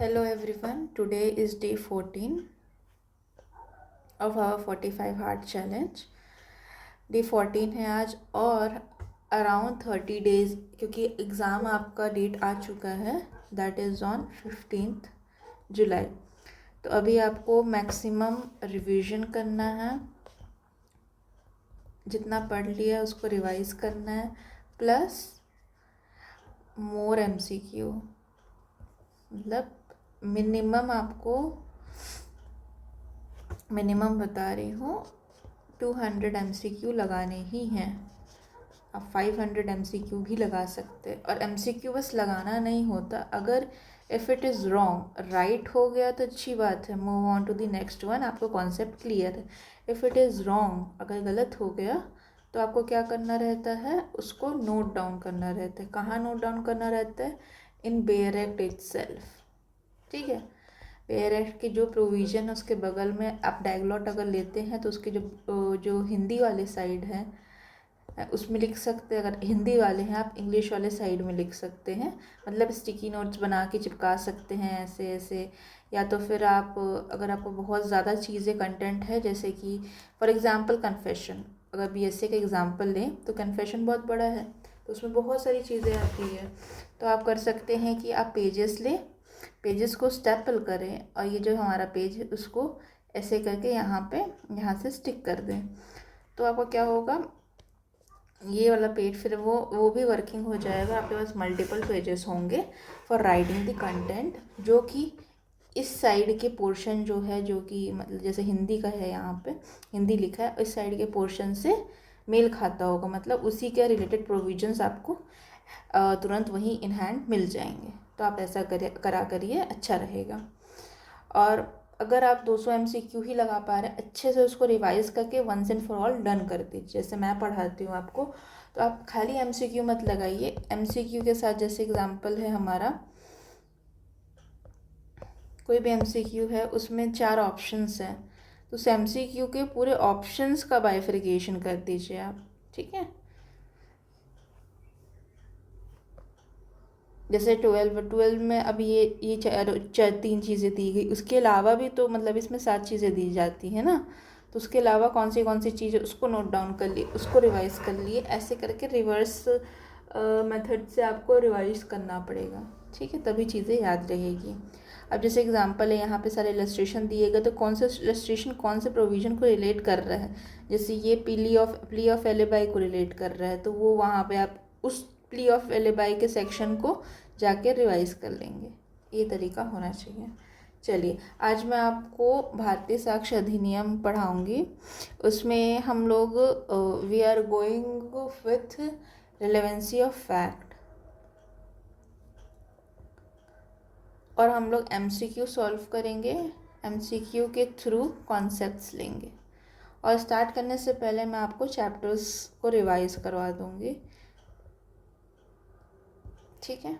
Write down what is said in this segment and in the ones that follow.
Hello everyone, today is day 14 of our 45 hard challenge. Day 14 है आज और around 30 days क्योंकि एग्ज़ाम आपका डेट आ चुका है, दैट इज़ ऑन 15th जुलाई। तो अभी आपको मैक्सिमम रिवीजन करना है, जितना पढ़ लिया उसको रिवाइज करना है, प्लस मोर MCQ। मतलब मिनिमम बता रही हूँ 200 MCQ लगाने ही हैं। आप 500 MCQ भी लगा सकते हैं। और MCQ बस लगाना नहीं होता, अगर if it is wrong right हो गया तो अच्छी बात है, move on to the next one, आपको कॉन्सेप्ट क्लियर है। इफ़ इट इज़ रॉन्ग, अगर गलत हो गया तो आपको क्या करना रहता है, उसको नोट डाउन करना रहता है। कहाँ नोट डाउन करना रहता है? In bare act itself. ठीक है, बेयर एक्ट की जो प्रोविज़न है उसके बगल में आप डायग्लॉट अगर लेते हैं तो उसके जो हिंदी वाले साइड है उसमें लिख सकते हैं। अगर हिंदी वाले हैं आप इंग्लिश वाले साइड में लिख सकते हैं, मतलब स्टिकी नोट्स बना के चिपका सकते हैं ऐसे ऐसे। या तो फिर आप अगर आपको बहुत ज़्यादा चीज़ें कंटेंट है, जैसे कि फॉर एग्ज़ाम्पल कन्फेशन, अगर BSc का एग्ज़ाम्पल लें तो कन्फेशन बहुत बड़ा है, तो उसमें बहुत सारी चीज़ें आती है। तो आप कर सकते हैं कि आप पेजेस लें, पेजेस को स्टेपल करें और ये जो हमारा पेज है उसको ऐसे करके यहाँ से स्टिक कर दें। तो आपको क्या होगा, ये वाला पेज फिर वो भी वर्किंग हो जाएगा। आपके पास मल्टीपल पेजेस होंगे फॉर राइटिंग द कंटेंट, जो कि इस साइड के पोर्शन जो है, जो कि मतलब जैसे हिंदी का है, यहाँ पे हिंदी लिखा है, इस साइड के पोर्शन से मेल खाता होगा, मतलब उसी के रिलेटेड प्रोविजंस आपको तुरंत वहीं इन हैंड मिल जाएंगे। तो आप ऐसा करा करिए, अच्छा रहेगा। और अगर आप 200 MCQ ही लगा पा रहे हैं, अच्छे से उसको रिवाइज करके once and for all done कर दीजिए। जैसे मैं पढ़ाती हूँ आपको, तो आप खाली MCQ मत लगाइए। MCQ के साथ जैसे एग्जांपल है हमारा, कोई भी MCQ है उसमें 4 ऑप्शंस हैं, तो उस MCQ के पूरे ऑप्शंस का बाइफिकेशन कर दीजिए आप। ठीक है, जैसे 12 में अभी ये 3 चीज़ें दी गई, उसके अलावा भी तो मतलब इसमें 7 चीज़ें दी जाती है ना, तो उसके अलावा कौन सी चीज़ें उसको नोट डाउन कर लिए, उसको रिवाइज कर लिए, ऐसे करके रिवर्स मेथड से आपको रिवाइज करना पड़ेगा। ठीक है, तभी चीज़ें याद रहेगी। अब जैसे एग्जांपल है, यहाँ पे सारे इलस्ट्रेशन दिए गए, तो कौन सा इलस्ट्रेशन कौन से प्रोविज़न को रिलेट कर रहा है। जैसे ये प्ली ऑफ एलिबाई को रिलेट कर रहा है, तो वो वहाँ पे आप उस प्ली ऑफ एलिबाई के सेक्शन को जाके रिवाइज कर लेंगे। ये तरीका होना चाहिए। चलिए, आज मैं आपको भारतीय साक्ष्य अधिनियम पढ़ाऊंगी। उसमें हम लोग we are going with relevancy of fact, और हम लोग MCQ सॉल्व करेंगे, MCQ के थ्रू कॉन्सेप्ट्स लेंगे। और स्टार्ट करने से पहले मैं आपको चैप्टर्स को रिवाइज करवा दूंगी। ठीक है,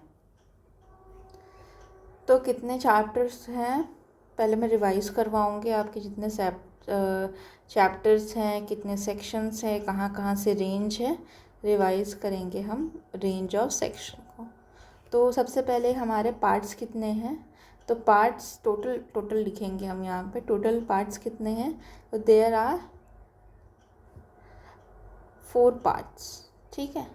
तो कितने चैप्टर्स हैं पहले मैं रिवाइज करवाऊंगी। आपके जितने चैप्टर्स हैं, कितने सेक्शंस हैं, कहाँ कहाँ से रेंज है, रिवाइज करेंगे हम रेंज ऑफ सेक्शन को। तो सबसे पहले हमारे पार्ट्स कितने हैं, तो पार्ट्स टोटल लिखेंगे हम यहाँ पे। टोटल पार्ट्स कितने हैं, तो देयर आर 4 पार्ट्स। ठीक है,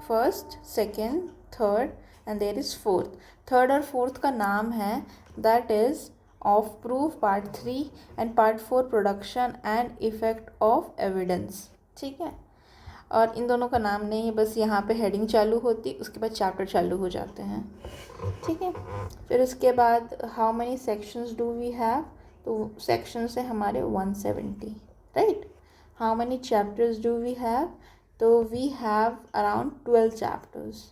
first second third and there is fourth. Third और फोर्थ का नाम है that is of proof part 3 and part 4 production and effect of evidence. ठीक है, और इन दोनों का नाम नहीं है, बस यहाँ पे हेडिंग चालू होती, उसके बाद चैप्टर चालू हो जाते हैं। ठीक है, फिर उसके बाद how many sections do we have, तो सेक्शंस है हमारे 170, right. How many chapters do we have, तो वी हैव अराउंड 12 चैप्टर्स।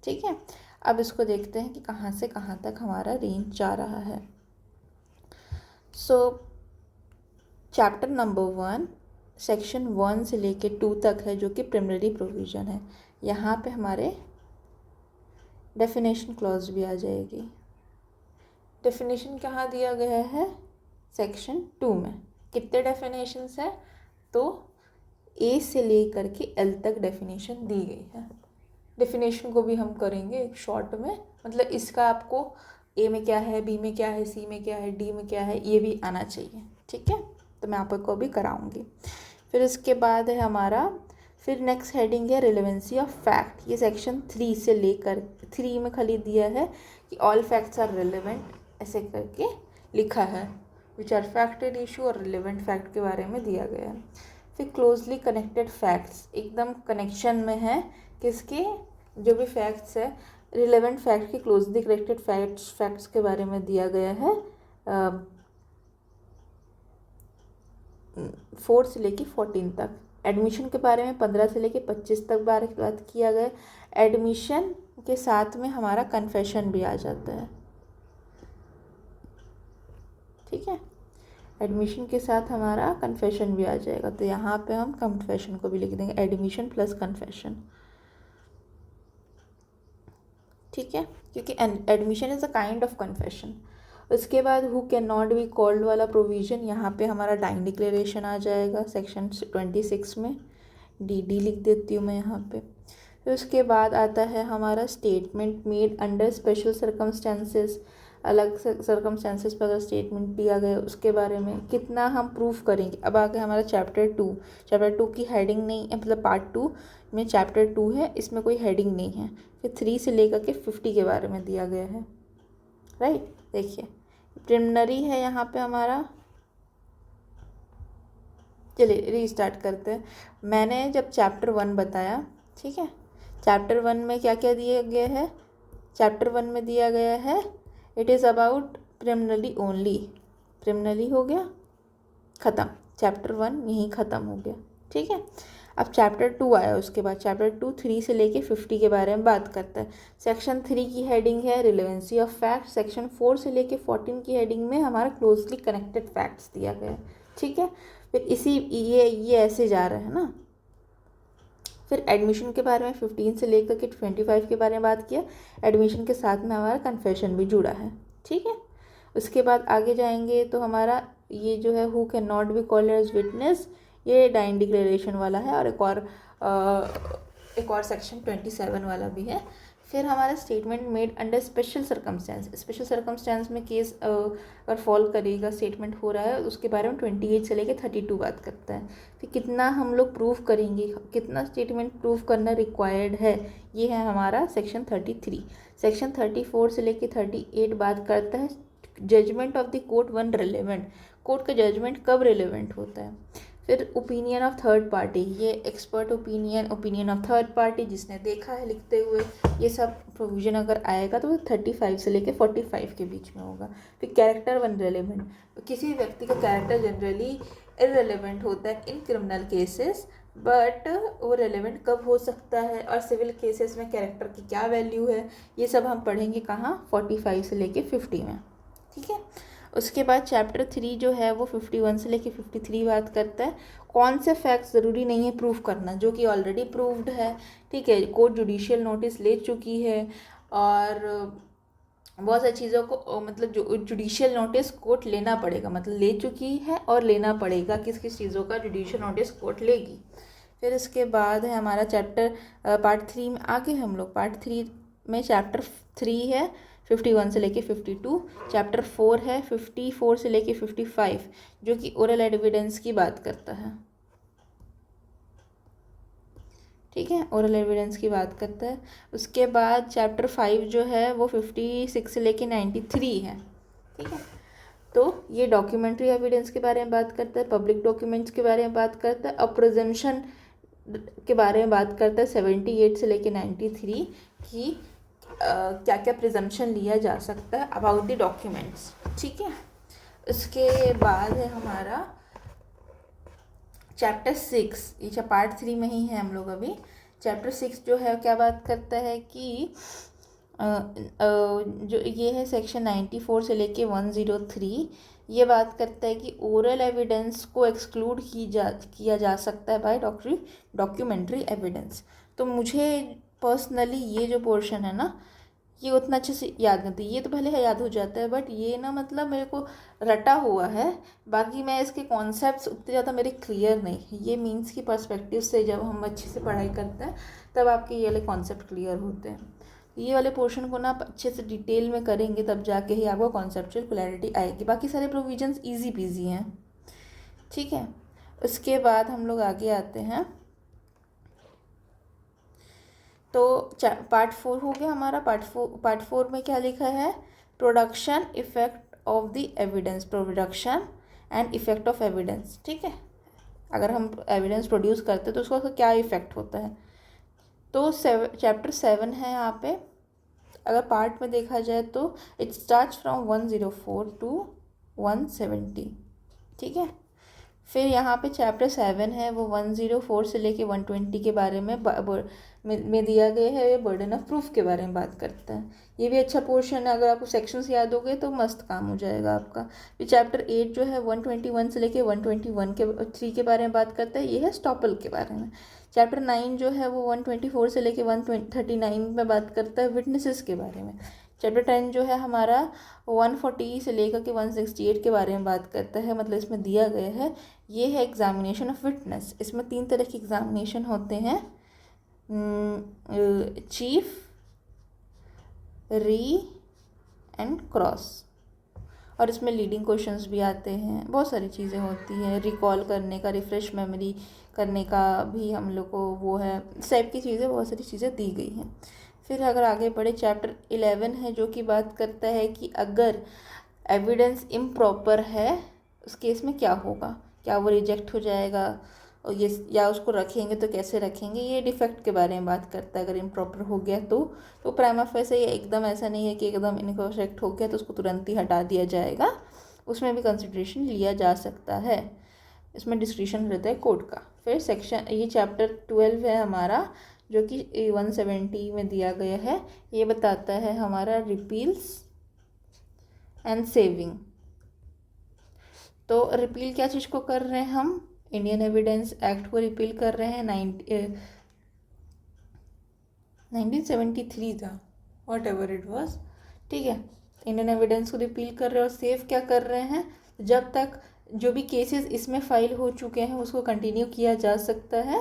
ठीक है, अब इसको देखते हैं कि कहाँ से कहाँ तक हमारा रेंज जा रहा है। सो चैप्टर नंबर 1 सेक्शन 1 से लेके 2 तक है, जो कि प्रिलिमिनरी प्रोविज़न है। यहाँ पे हमारे डेफिनेशन क्लॉज भी आ जाएगी। डेफिनेशन कहाँ दिया गया है, सेक्शन 2 में। कितने डेफिनेशंस हैं, तो A से लेकर के L तक डेफिनेशन दी गई है। डेफिनेशन को भी हम करेंगे शॉर्ट में, मतलब इसका आपको ए में क्या है, बी में क्या है, सी में क्या है, डी में क्या है, ये भी आना चाहिए, ठीक है। तो मैं आपको भी कराऊंगी। फिर इसके बाद है हमारा, फिर नेक्स्ट हेडिंग है रिलेवेंसी ऑफ फैक्ट। ये सेक्शन 3 से लेकर 3 में खाली दिया है कि ऑल फैक्ट्स आर रिलेवेंट, ऐसे करके लिखा है, विच आर फैक्टेड इशू और रिलेवेंट फैक्ट के बारे में दिया गया है। फिर क्लोजली कनेक्टेड फैक्ट्स, एकदम कनेक्शन में है किसके, जो भी फैक्ट्स है रिलेवेंट फैक्ट के क्लोजली कनेक्टेड फैक्ट्स के बारे में दिया गया है। 4 से लेके 14 तक। एडमिशन के बारे में 15 से लेके 25 तक बात किया गया। एडमिशन के साथ में हमारा कन्फेशन भी आ जाता है, ठीक है। एडमिशन के साथ हमारा कन्फेशन भी आ जाएगा, तो यहाँ पे हम कन्फेशन को भी लिख देंगे, एडमिशन प्लस कन्फेशन, ठीक है, क्योंकि admission is a kind of confession. उसके बाद who can not be called वाला प्रोविज़न, यहाँ पे हमारा डाइंग डिक्लेरेशन आ जाएगा सेक्शन 26 में, डी लिख देती हूँ मैं यहाँ पे। फिर उसके बाद आता है हमारा statement made under special circumstances, अलग सर्कमस्टेंसेस पर अगर स्टेटमेंट दिया गया उसके बारे में कितना हम प्रूफ करेंगे। अब आगे हमारा चैप्टर 2 की हेडिंग नहीं है, मतलब पार्ट 2 में चैप्टर 2 है, इसमें कोई हेडिंग नहीं है। फिर 3 से लेकर के 50 के बारे में दिया गया है, राइट। देखिए प्रिलिमिनरी है यहाँ पे हमारा, चलिए रीस्टार्ट करते हैं। मैंने जब चैप्टर 1 बताया, ठीक है, चैप्टर 1 में क्या क्या दिया गया है, चैप्टर 1 में दिया गया है it is about preliminary only, preliminary हो गया ख़त्म, चैप्टर 1 यहीं ख़त्म हो गया, ठीक है। अब चैप्टर 2 आया, उसके बाद चैप्टर 2 3 से लेके 50 के बारे में बात करता है। सेक्शन 3 की हेडिंग है रिलेवेंसी ऑफ फैक्ट, सेक्शन 4 से लेके 14 की हेडिंग में हमारा क्लोजली कनेक्टेड फैक्ट्स दिया गया है, ठीक है। फिर इसी ये ऐसे जा रहा है ना। फिर एडमिशन के बारे में 15 से लेकर के 25 के बारे में बात किया, एडमिशन के साथ में हमारा कन्फेशन भी जुड़ा है, ठीक है। उसके बाद आगे जाएंगे तो हमारा ये जो है who can not be called as witness, ये डाइंग डिक्लेरेशन वाला है, और एक और सेक्शन 27 वाला भी है। फिर हमारा statement made under special circumstance में केस अगर फॉल करेगा, स्टेटमेंट हो रहा है, उसके बारे में 28 से लेकर 32 बात करता है। फिर कितना हम लोग प्रूफ करेंगे, कितना स्टेटमेंट प्रूफ करना रिक्वायर्ड है, ये है हमारा सेक्शन 33। सेक्शन 34 से लेकर 38 बात करता है judgment of the court when relevant, court का जजमेंट कब रिलेवेंट होता है। फिर ओपिनियन ऑफ थर्ड पार्टी, ये expert opinion of third party जिसने देखा है लिखते हुए, ये सब प्रोविजन अगर आएगा तो 35 से लेके 45 के बीच में होगा। फिर कैरेक्टर वन रेलेवेंट, किसी व्यक्ति का कैरेक्टर जनरली इररेलेवेंट होता है इन क्रिमिनल केसेस, बट वो रेलेवेंट कब हो सकता है, और सिविल केसेस में कैरेक्टर की क्या वैल्यू है, ये सब हम पढ़ेंगे कहाँ, 45 से लेके 50 में, ठीक है। उसके बाद चैप्टर 3 जो है वो 51 से लेके 53 बात करता है कौन से फैक्ट्स ज़रूरी नहीं है प्रूफ करना, जो कि ऑलरेडी प्रूव्ड है, ठीक है। कोर्ट जुडिशियल नोटिस ले चुकी है, और बहुत सारी चीज़ों को मतलब जो जुडिशियल नोटिस कोर्ट लेना पड़ेगा, मतलब ले चुकी है और लेना पड़ेगा, किस किस चीज़ों का जुडिशियल नोटिस कोर्ट लेगी। फिर इसके बाद है हमारा चैप्टर पार्ट 3 में आगे हम लोग पार्ट 3 में चैप्टर 3 है 51 से लेके 52, चैप्टर 4 है 54 से लेके 55 जो कि ओरल एविडेंस की बात करता है, ठीक है, ओरल एविडेंस की बात करता है। उसके बाद चैप्टर 5 जो है वो 56 से लेके 93 है, ठीक है। तो ये डॉक्यूमेंट्री एविडेंस के बारे में बात करता है, पब्लिक डॉक्यूमेंट्स के बारे में बात करता है, और प्रिजम्पशन के बारे में बात करता है 78 से लेके 93 की क्या क्या प्रिजम्पशन लिया जा सकता है अबाउट द डॉक्यूमेंट्स, ठीक है। उसके बाद है हमारा चैप्टर 6, ये पार्ट 3 में ही है हम लोग अभी। चैप्टर 6 जो है क्या बात करता है कि जो ये है सेक्शन 94 से लेके 103, ये बात करता है कि ओरल एविडेंस को एक्सक्लूड किया जा सकता है बाय डॉक्यूमेंट्री एविडेंस। तो मुझे पर्सनली ये जो पोर्शन है ना, ये उतना अच्छे से याद नहीं थी, ये तो पहले याद हो जाता है, बट ये ना मतलब मेरे को रटा हुआ है, बाकी मैं इसके कॉन्सेप्ट्स उतने ज़्यादा मेरे क्लियर नहीं। ये मीन्स की पर्सपेक्टिव से जब हम अच्छे से पढ़ाई करते हैं तब आपके ये वाले कॉन्सेप्ट क्लियर होते हैं। ये वाले पोर्शन को ना आप अच्छे से डिटेल में करेंगे तब जाके ही आपको कॉन्सेप्चुअल क्लैरिटी आएगी। बाकी सारे प्रोविजंस ईजी पीजी हैं, ठीक है। उसके बाद हम लोग आगे आते हैं, तो पार्ट 4 हो गया हमारा। पार्ट फोर में क्या लिखा है, production effect of the evidence, production and effect of evidence, ठीक है। अगर हम एविडेंस प्रोड्यूस करते हैं तो उसका क्या इफेक्ट होता है। तो चैप्टर 7 है यहाँ पे। अगर पार्ट में देखा जाए तो इट स्टार्ट्स फ्रॉम 104 टू 170, ठीक है। फिर यहाँ पे चैप्टर 7 है, वो 104 से लेके 120 के बारे में दिया गया है। ये बर्डन ऑफ प्रूफ के बारे में बात करता है। ये भी अच्छा पोर्शन है, अगर आपको सेक्शंस याद हो गए तो मस्त काम हो जाएगा आपका। फिर चैप्टर 8 जो है 121 से लेके 121 के 3 के बारे में बात करता है, ये है स्टॉपल के बारे में। चैप्टर 9 जो है वो 124 से लेके 139 में बात करता है विटनेसेस के बारे में। चैप्टर 10 जो है हमारा 140 से लेकर के 168 के बारे में बात करता है। मतलब इसमें दिया गया है, ये है एग्जामिनेशन ऑफ विटनेस। इसमें 3 तरह के एग्जामिनेशन होते हैं, चीफ, री एंड क्रॉस। और इसमें लीडिंग क्वेश्चंस भी आते हैं, बहुत सारी चीज़ें होती हैं, रिकॉल करने का, रिफ्रेश मेमोरी करने का भी हम लोग को वो है, इस टाइप की चीज़ें, बहुत सारी चीज़ें दी गई हैं। फिर अगर आगे बढ़े, चैप्टर 11 है जो कि बात करता है कि अगर एविडेंस इम्प्रॉपर है उस केस में क्या होगा, क्या वो रिजेक्ट हो जाएगा और ये, या उसको रखेंगे तो कैसे रखेंगे। ये डिफेक्ट के बारे में बात करता है। अगर इम्प्रॉपर हो गया तो प्राइमा फेस ये एकदम ऐसा नहीं है कि एकदम इनकरेक्ट हो गया तो उसको तुरंत ही हटा दिया जाएगा, उसमें भी कंसिडरेशन लिया जा सकता है। इसमें डिस्क्रिप्शन रहता है कोर्ट का। फिर सेक्शन, ये चैप्टर 12 है हमारा, जो कि 170 में दिया गया है। ये बताता है हमारा रिपील्स एंड सेविंग। तो रिपील क्या चीज़ को कर रहे हैं हम, इंडियन एविडेंस एक्ट को रिपील कर रहे हैं। 1973 था, वॉट एवर इट वॉज, ठीक है। इंडियन एविडेंस को रिपील कर रहे हैं। और सेव क्या कर रहे हैं, जब तक जो भी केसेस इसमें फाइल हो चुके हैं उसको कंटिन्यू किया जा सकता है,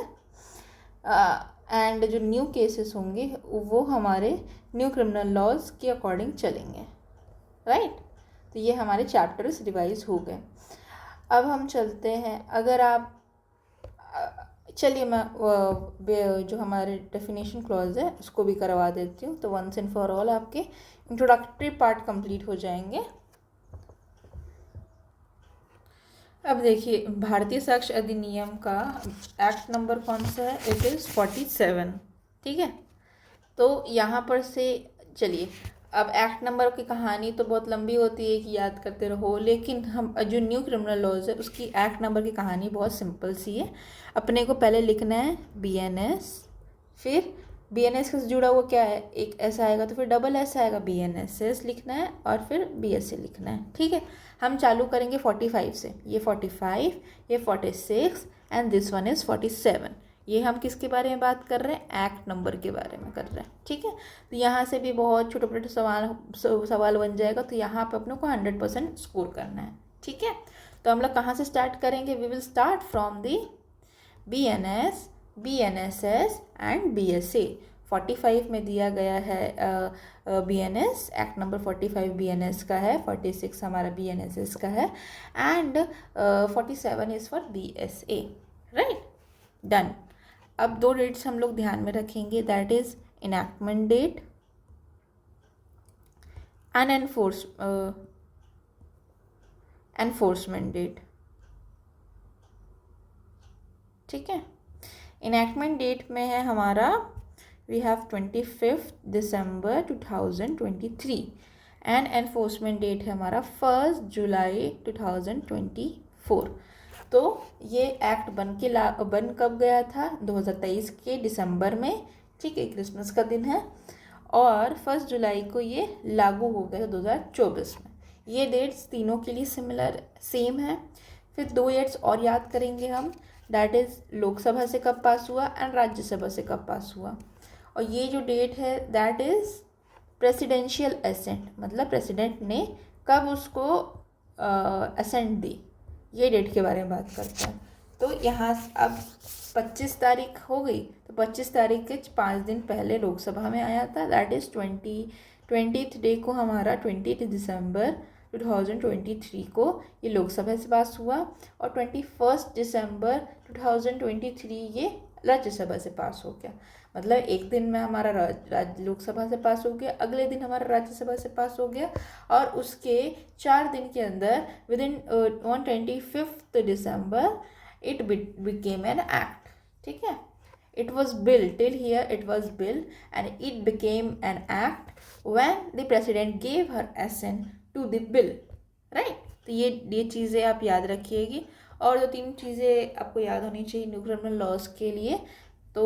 एंड जो न्यू केसेस होंगे वो हमारे न्यू क्रिमिनल लॉज के अकॉर्डिंग चलेंगे, राइट। तो ये हमारे चैप्टर्स रिवाइज हो गए। अब हम चलते हैं, अगर आप चलिए मैं जो हमारे डेफिनेशन क्लॉज है उसको भी करवा देती हूँ, तो वंस एंड फॉर ऑल आपके इंट्रोडक्टरी पार्ट कंप्लीट हो जाएंगे। अब देखिए, भारतीय साक्ष्य अधिनियम का एक्ट नंबर कौन सा है, इट इज़ 47, ठीक है। तो यहाँ पर से चलिए, अब एक्ट नंबर की कहानी तो बहुत लंबी होती है कि याद करते रहो, लेकिन हम जो न्यू क्रिमिनल लॉज है उसकी एक्ट नंबर की कहानी बहुत सिंपल सी है। अपने को पहले लिखना है BNS, फिर BNS से जुड़ा हुआ क्या है, एक ऐसा आएगा तो फिर डबल ऐसा आएगा, BNSS लिखना है, और फिर BSA लिखना है, ठीक है। हम चालू करेंगे 45 से, ये 45, ये 46 एंड दिस वन इज़ 47। ये हम किसके बारे में बात कर रहे हैं, एक्ट नंबर के बारे में कर रहे हैं, ठीक है। तो यहाँ से भी बहुत छोटे छोटे सवाल बन जाएगा, तो यहाँ पे अपने को 100% स्कोर करना है, ठीक है। तो हम लोग कहाँ से स्टार्ट करेंगे, we will start from the BNS, BNSS and BSA। 45 में दिया गया है BNS, एक्ट नंबर 45 BNS का है, 46 हमारा BNSS का है, and 47 is for BSA, right, done. अब 2 डेट्स हम लोग ध्यान में रखेंगे, that is enactment date and enforcement date, ठीक है। इनैक्टमेंट डेट में है हमारा, we have 25 December 2023 and enforcement date है हमारा 1 जुलाई 2024। तो ये एक्ट बन कब गया था, 2023 के दिसंबर में, ठीक है, क्रिसमस का दिन है, और 1 जुलाई को ये लागू हो गया था 2024 में। ये डेट्स तीनों के लिए सेम है। फिर 2 डेट्स और याद करेंगे हम, दैट इज़ लोकसभा से कब पास हुआ एंड राज्यसभा से कब पास हुआ। और ये जो डेट है दैट इज़ प्रेसिडेंशियल एसेंट मतलब प्रेसिडेंट ने कब उसको असेंट दी, ये डेट के बारे में बात करते हैं। तो यहाँ अब 25 तारीख हो गई, तो 25 तारीख के 5 दिन पहले लोकसभा में आया था, दैट इज़ 20th डे को हमारा 20 दिसंबर 2023 को ये लोकसभा से पास हुआ, और 21 दिसंबर 2023 ये राज्यसभा से पास हो गया। मतलब एक दिन में हमारा लोकसभा से पास हो गया, अगले दिन हमारा राज्यसभा से पास हो गया, और उसके 4 दिन के अंदर with in on 25 December it became an act. ठीक है, it was bill, till here it was bill, and it became an act when the president gave her assent to the bill, right? तो ये चीज़ें आप याद रखिएगी, और 2-3 चीज़ें आपको याद होनी चाहिए न्यू क्रिमिनल लॉज के लिए। तो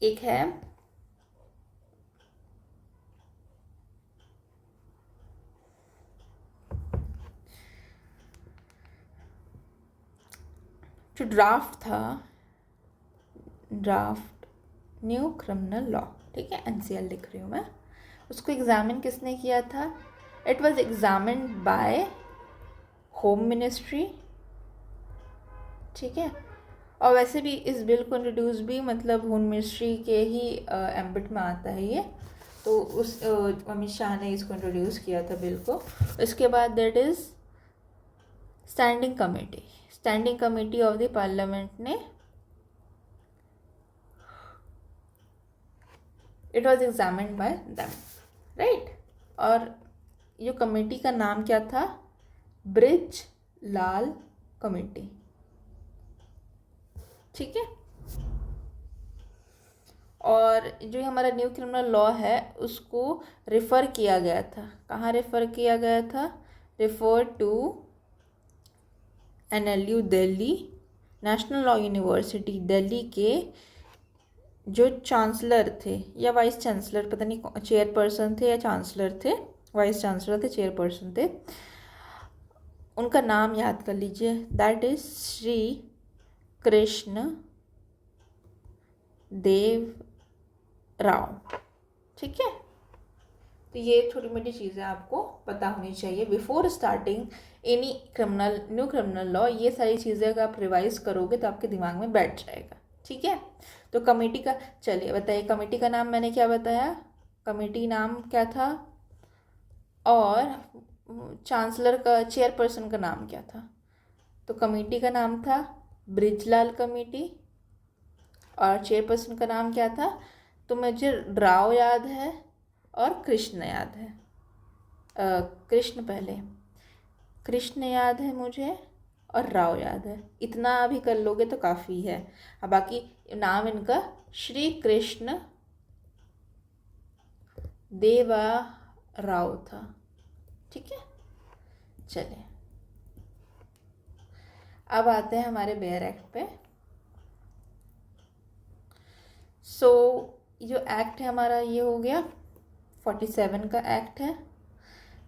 एक है जो ड्राफ्ट न्यू क्रिमिनल लॉ, ठीक है, NCL लिख रही हूँ मैं, उसको एग्जामिन किसने किया था? It was examined bye home ministry, ठीक है। और वैसे भी इस बिल को इंट्रोड्यूस भी मतलब होम मिनिस्ट्री के ही एम्बिट में आता है ये, तो उस अमित शाह ने इसको इंट्रोड्यूस किया था बिल को। इसके बाद that is standing committee of the parliament ने, it was examined by them, right. और ये कमेटी का नाम क्या था? ब्रिज लाल कमेटी, ठीक है। और जो हमारा न्यू क्रिमिनल लॉ है उसको रेफ़र किया गया था, कहाँ रेफ़र किया गया था? Refer to NLU Delhi, national law university Delhi के जो चांसलर थे या वाइस चांसलर, पता नहीं चेयरपर्सन थे या चांसलर थे, वाइस चांसलर थे, चेयरपर्सन थे, उनका नाम याद कर लीजिए, दैट इज श्री कृष्ण देव राव, ठीक है। तो ये छोटी मोटी चीज़ें आपको पता होनी चाहिए before starting any new criminal law. ये सारी चीज़ें अगर आप रिवाइज करोगे तो आपके दिमाग में बैठ जाएगा, ठीक है। तो कमेटी का, चलिए बताइए, कमेटी का नाम मैंने क्या बताया? कमेटी नाम क्या था? और चांसलर का, चेयरपर्सन का नाम क्या था? तो कमेटी का नाम था ब्रिजलाल कमेटी, और चेयरपर्सन का नाम क्या था? तो मुझे राव याद है और कृष्ण याद है, कृष्ण याद है मुझे और राव याद है, इतना अभी कर लोगे तो काफ़ी है। अब बाकी नाम इनका श्री कृष्ण देवा राव था, ठीक है। चलिए अब आते हैं हमारे बेयर एक्ट पे। सो जो एक्ट है हमारा ये हो गया 47 का एक्ट है।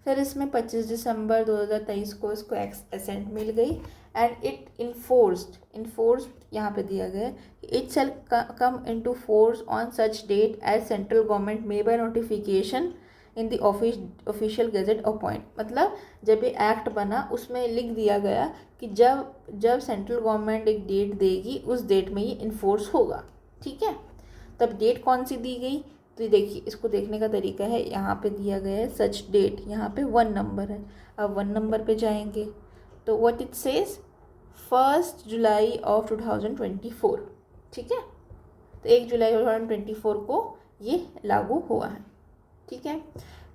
फिर इसमें 25 दिसंबर 2023 को इसको एसेंट मिल गई, एंड इट इन्फोर्स्ड यहाँ पे दिया गया, it shall come into force on such date as central government may by notification in the official gazette of point. मतलब जब ये एक्ट बना उसमें लिख दिया गया कि जब सेंट्रल गवर्नमेंट एक डेट देगी उस डेट में ये इन्फोर्स होगा, ठीक है। तब डेट कौन सी दी गई? तो देखिए, इसको देखने का तरीका है, यहाँ पे दिया गया है सच डेट, यहाँ पे 1 नंबर है। अब 1 नंबर पे जाएंगे तो what it says 1 July of 2024, ठीक है। तो 1 जुलाई 2024 को ये लागू हुआ है, ठीक है।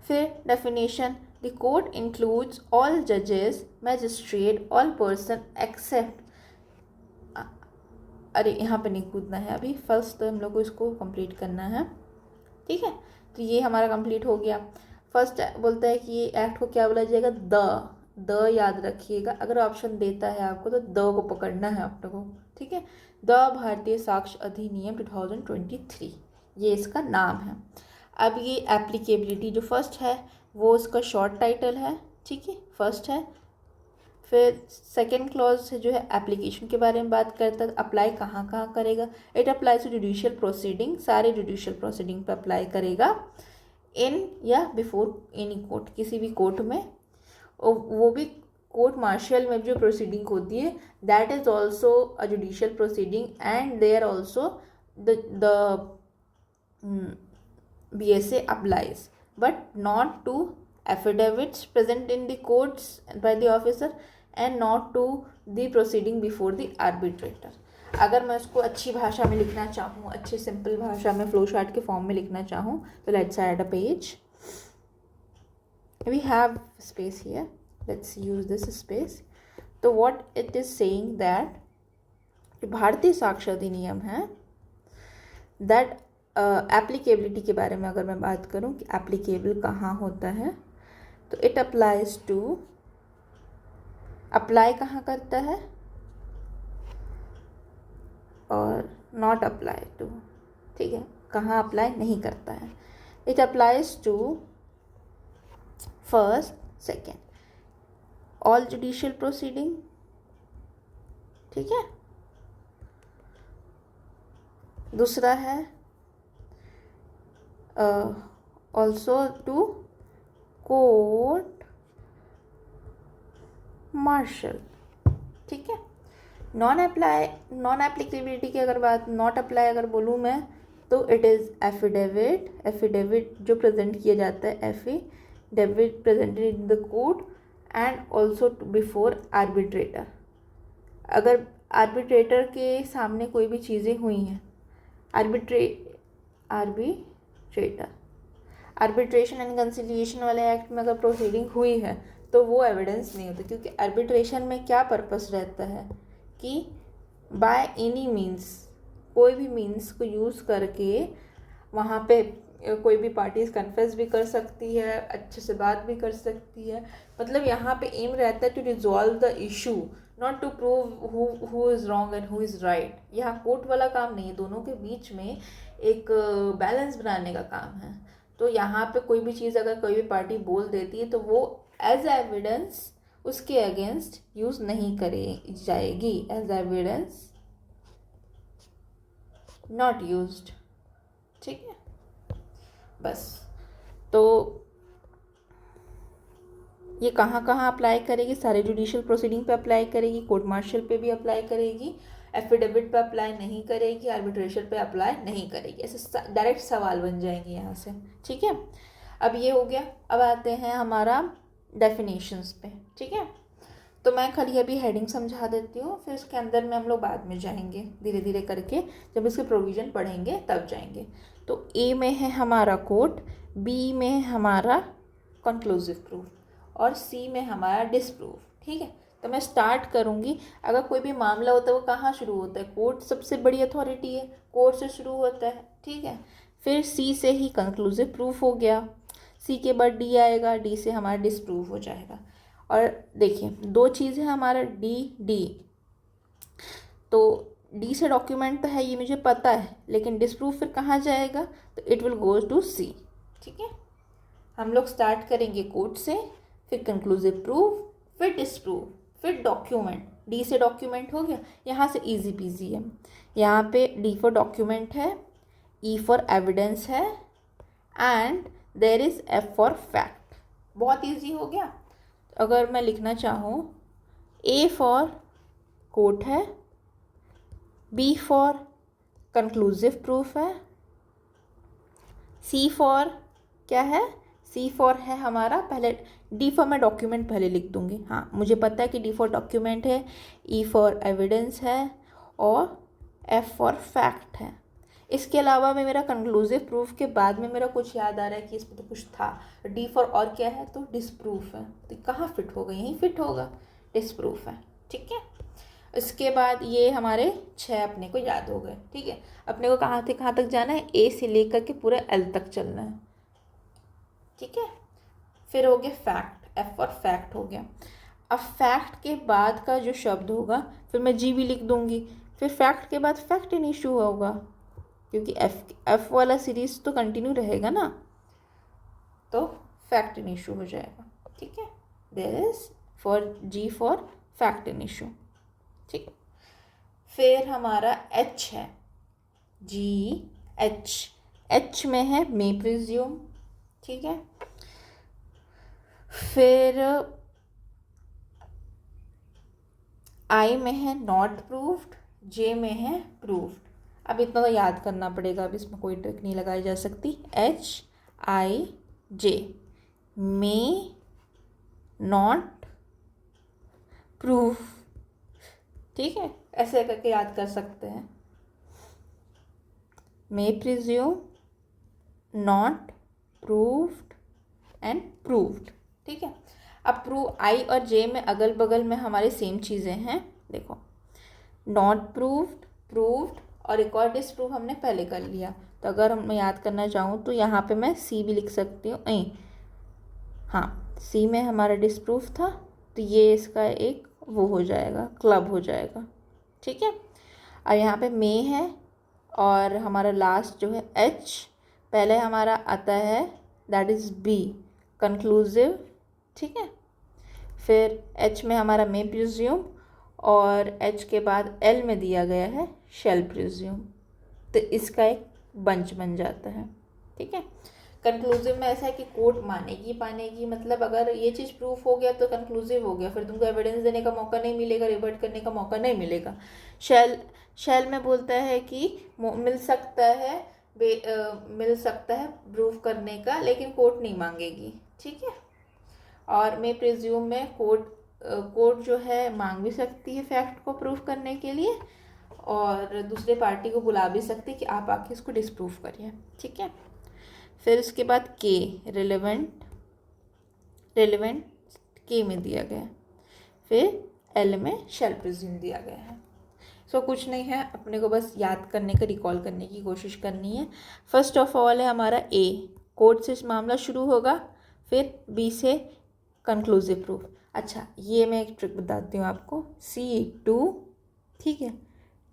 फिर definition, the court includes all जजेस, मैजिस्ट्रेट, ऑल पर्सन एक्सेप्ट, अरे यहाँ पे नहीं कूदना है अभी, फर्स्ट तो हम लोग को इसको कंप्लीट करना है, ठीक है। तो ये हमारा कंप्लीट हो गया। फर्स्ट बोलता है कि ये एक्ट को क्या बोला जाएगा? द याद रखिएगा, अगर ऑप्शन देता है आपको तो द को पकड़ना है आप लोगों को, ठीक है। द भारतीय साक्ष्य अधिनियम 2023 ये इसका नाम है। अब ये एप्लीकेबिलिटी जो फर्स्ट है वो इसका शॉर्ट टाइटल है, ठीक है, फर्स्ट है। फिर सेकेंड क्लॉज से जो है एप्लीकेशन के बारे में बात करता है, अप्लाई कहाँ कहाँ करेगा? It applies to judicial proceeding, सारे जुडिशियल प्रोसीडिंग पर अप्लाई करेगा। इन या बिफोर एनी कोर्ट, किसी भी कोर्ट में, और वो भी कोर्ट मार्शल में जो प्रोसीडिंग होती है, that is also a judicial proceeding and there also the BSA applies, but not to affidavits present in the courts by the officer and not to the proceeding before the arbitrator. अगर मैं उसको अच्छी भाषा में लिखना चाहूँ, अच्छी simple भाषा में फ्लो चार्ट के फॉर्म में लिखना चाहूँ, तो let's add a page. We have space here. Let's use this space. तो what it is saying that भारतीय साक्ष्य अधिनियम है, that एप्लीकेबिलिटी के बारे में अगर मैं बात करूं कि एप्लीकेबल कहाँ होता है, तो इट अप्लाइज टू, अप्लाई कहाँ करता है, और नॉट अप्लाई टू, ठीक है, कहाँ अप्लाई नहीं करता है. It applies to first, second, all judicial proceeding, ठीक है. दूसरा है also to court martial, ठीक है. नॉन एप्लीकेबिलिटी की अगर बात, नॉट अप्लाई अगर बोलूँ मैं, तो इट इज़ एफिडेविट जो प्रेजेंट किया जाता है, affidavit presented in the court and also before arbitrator. अगर आर्बिट्रेटर के सामने कोई भी चीज़ें हुई हैं, आर्बिट्रेशन एंड कंसिलिएशन वाले एक्ट में अगर प्रोसीडिंग हुई है, तो वो एविडेंस नहीं होता, क्योंकि आर्बिट्रेशन में क्या पर्पस रहता है कि बाय एनी मीन्स, कोई भी मीन्स को यूज़ करके वहाँ पे कोई भी पार्टीज कन्फेस भी कर सकती है, अच्छे से बात भी कर सकती है. मतलब यहाँ पे एम रहता है to resolve the issue, not to prove who is wrong and who is right. यहाँ कोर्ट वाला काम नहीं है, दोनों के बीच में एक बैलेंस बनाने का काम है. तो यहाँ पे कोई भी चीज़ अगर कोई भी पार्टी बोल देती है, तो वो एज एविडेंस उसके अगेंस्ट यूज़ नहीं करी जाएगी, एज एविडेंस नॉट यूज्ड, ठीक है. बस, तो ये कहाँ कहाँ अप्लाई करेगी, सारे जुडिशियल प्रोसीडिंग पे अप्लाई करेगी, कोर्ट मार्शल पे भी अप्लाई करेगी, एफिडेविट पे अप्लाई नहीं करेगी, आर्बिट्रेशन पे अप्लाई नहीं करेगी. ऐसे डायरेक्ट सवाल बन जाएंगे यहाँ से, ठीक है. अब ये हो गया. अब आते हैं हमारा डेफिनेशंस पे, ठीक है. तो मैं खाली अभी हेडिंग समझा देती हूँ, फिर इसके अंदर में हम लोग बाद में जाएंगे धीरे धीरे करके, जब इसके प्रोविज़न पढ़ेंगे तब जाएंगे. तो ए में है हमारा कोर्ट, बी में है हमारा कंक्लूसिव प्रूफ, और सी में हमारा डिसप्रूफ, ठीक है. तो मैं स्टार्ट करूँगी. अगर कोई भी मामला होता है वो कहाँ शुरू होता है, कोर्ट सबसे बड़ी अथॉरिटी है, कोर्ट से शुरू होता है, ठीक है. फिर सी से ही कंक्लूसिव प्रूफ हो गया, सी के बाद डी आएगा, डी से हमारा डिसप्रूफ हो जाएगा. और देखिए दो चीज़ें हमारा डी, तो डी से डॉक्यूमेंट तो है, ये मुझे पता है, लेकिन डिसप्रूफ फिर कहाँ जाएगा, तो इट विल गोज टू सी, ठीक है. हम लोग स्टार्ट करेंगे कोर्ट से, फिर कंक्लूसिव प्रूफ, फिर डिसप्रूफ, फिर डॉक्यूमेंट. डी से डॉक्यूमेंट हो गया, यहाँ से इजी पीजी है. यहाँ पे डी फॉर डॉक्यूमेंट है, ई फॉर एविडेंस है, and there is F for fact. बहुत इजी हो गया. अगर मैं लिखना चाहूँ, ए फॉर कोर्ट है, बी फॉर कंक्लूसिव प्रूफ है, सी फॉर क्या है, सी फॉर है हमारा, पहले डी फॉर मैं डॉक्यूमेंट पहले लिख दूंगी, हाँ मुझे पता है कि डी फॉर डॉक्यूमेंट है, ई फॉर एविडेंस है, और एफ फॉर फैक्ट है. इसके अलावा में मेरा कंक्लूसिव प्रूफ के बाद में मेरा कुछ याद आ रहा है कि इसमें तो कुछ था, डी फॉर और क्या है, तो डिसप्रूफ है. तो कहाँ फिट होगा, यहीं फिट होगा, डिसप्रूफ है, ठीक है. इसके बाद ये हमारे 6 अपने को याद हो गए, ठीक है. अपने को कहाँ से कहाँ तक जाना है, ए से लेकर के पूरा एल तक चलना है, ठीक है. फिर हो गया फैक्ट, एफ फॉर फैक्ट हो गया. अब फैक्ट के बाद का जो शब्द होगा, फिर मैं जी भी लिख दूंगी, फिर फैक्ट के बाद फैक्ट इन इशू होगा, क्योंकि एफ वाला सीरीज तो कंटिन्यू रहेगा ना, तो फैक्ट इन इशू हो जाएगा, ठीक है. There is for G for fact in issue, ठीक. फिर हमारा एच है, जी एच में है मे प्रिज्यूम, ठीक है। फिर आई में है नॉट प्रूव्ड, जे में है प्रूव्ड। अब इतना तो याद करना पड़ेगा, अब इसमें कोई ट्रिक नहीं लगाई जा सकती। HIJ मे नॉट प्रूव, ठीक है, ऐसे करके याद कर सकते हैं। मे presume, not proved and proved, ठीक है। अब प्रूव आई और जे में अगल बगल में हमारे सेम चीज़ें हैं। देखो, नॉट प्रूव्ड, प्रूव्ड और एक और डिसप्रूव हमने पहले कर लिया। तो अगर हम याद करना चाहूँ तो यहाँ पे मैं सी भी लिख सकती हूँ। हाँ, सी में हमारा डिसप्रूव था, तो ये इसका एक वो हो जाएगा, क्लब हो जाएगा, ठीक है। और यहाँ पे मे है और हमारा लास्ट जो है एच, पहले हमारा आता है दैट इज़ बी, कंक्लूसिव, ठीक है। फिर एच में हमारा मे प्रिज्यूम और एच के बाद एल में दिया गया है शैल प्रिज्यूम, तो इसका एक बंच बन जाता है, ठीक है। कंक्लूसिव में ऐसा है कि कोर्ट मानेगी पानेगी, मतलब अगर ये चीज़ प्रूफ हो गया तो कंक्लूसिव हो गया, फिर तुमको एविडेंस देने का मौका नहीं मिलेगा, रिवर्ट करने का मौका नहीं मिलेगा। शैल में बोलता है कि मिल सकता है, मिल सकता है प्रूफ करने का, लेकिन कोर्ट नहीं मांगेगी, ठीक है। और मैं प्रिज्यूम में कोर्ट जो है मांग भी सकती है फैक्ट को प्रूफ करने के लिए, और दूसरे पार्टी को बुला भी सकती है कि आप आके इसको डिस्प्रूव करिए, ठीक है। फिर उसके बाद के, रेलेवेंट के में दिया गया है। फिर एल में शैल प्रिज्यूम दिया गया है। सो कुछ नहीं है, अपने को बस याद करने का, रिकॉल करने की कोशिश करनी है। फर्स्ट ऑफ ऑल है हमारा ए, कोर्ट से मामला शुरू होगा, फिर बी से कंक्लूसिव प्रूफ। अच्छा, ये मैं एक ट्रिक बताती हूँ आपको। C2, ठीक है,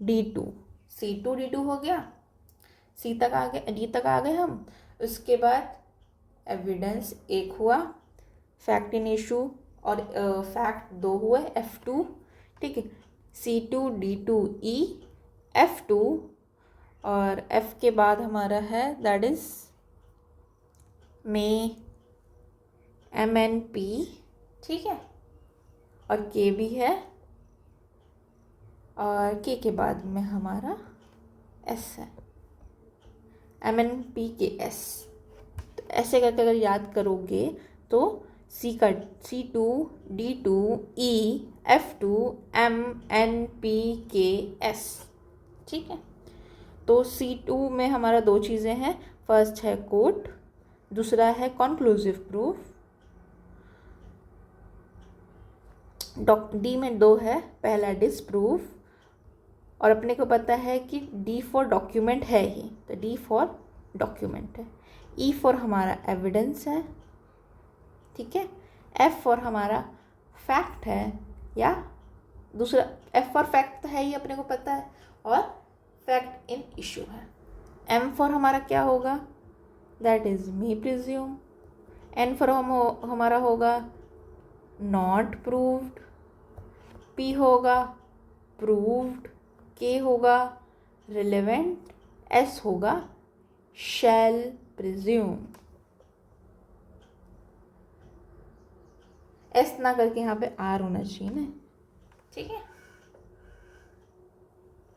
D2, C2 D2 हो गया, सी तक आ गए, डी तक आ गए हम। उसके बाद एविडेंस एक हुआ, फैक्ट इन इशू और फैक्ट 2 हुए, F2, ठीक है। C2 D2 E F2, और F के बाद हमारा है दैट इज मे MNP, ठीक है, और के भी है, और के बाद में हमारा S है, MNP के S। तो ऐसे करके अगर याद करोगे तो C2 D2 E F2 MNP के S, ठीक है। तो C2 में हमारा दो चीज़ें हैं, फर्स्ट है कोर्ट, दूसरा है कॉन्क्लूसिव प्रूफ। डी में दो है, पहला डिसप्रूफ, और अपने को पता है कि डी फॉर डॉक्यूमेंट है ही, तो डी फॉर डॉक्यूमेंट है। ई फॉर हमारा एविडेंस है, ठीक है। एफ फॉर हमारा फैक्ट है, या दूसरा एफ फॉर फैक्ट है ही, अपने को पता है, और फैक्ट इन इशू है। एम फॉर हमारा क्या होगा, that is may presume. N for हमारा होगा नॉट प्रूव्ड, पी होगा प्रूव्ड, के होगा रिलेवेंट, एस होगा शैल प्रिज्यूम। एस ना करके यहाँ पे आर होना चाहिए ना, ठीक है।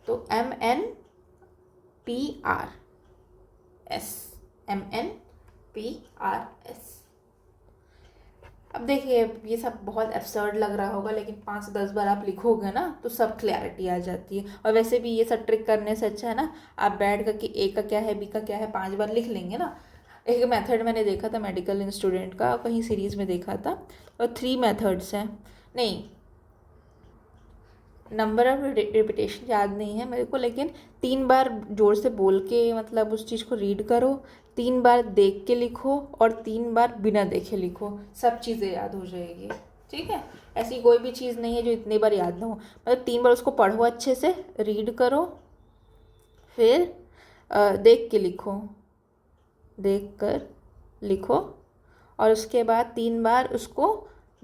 तो MNPR S, MNPR S। अब देखिए, ये सब बहुत एब्सर्ड लग रहा होगा, लेकिन 5 से 10 बार आप लिखोगे ना तो सब क्लैरिटी आ जाती है। और वैसे भी ये सब ट्रिक करने से अच्छा है ना, आप बैठ कर के ए का क्या है, बी का क्या है 5 बार लिख लेंगे ना। एक मेथड मैंने देखा था मेडिकल स्टूडेंट का, कहीं सीरीज़ में देखा था, और 3 मेथड्स हैं, नहीं नंबर ऑफ रिपीटेशन याद नहीं है मेरे को, लेकिन 3 बार जोर से बोल के मतलब उस चीज़ को रीड करो, 3 बार देख के लिखो, और 3 बार बिना देखे लिखो, सब चीज़ें याद हो जाएगी, ठीक है। ऐसी कोई भी चीज़ नहीं है जो इतनी बार याद ना हो, मतलब 3 बार उसको पढ़ो अच्छे से, रीड करो, फिर देख के लिखो, देख कर लिखो, और उसके बाद 3 बार उसको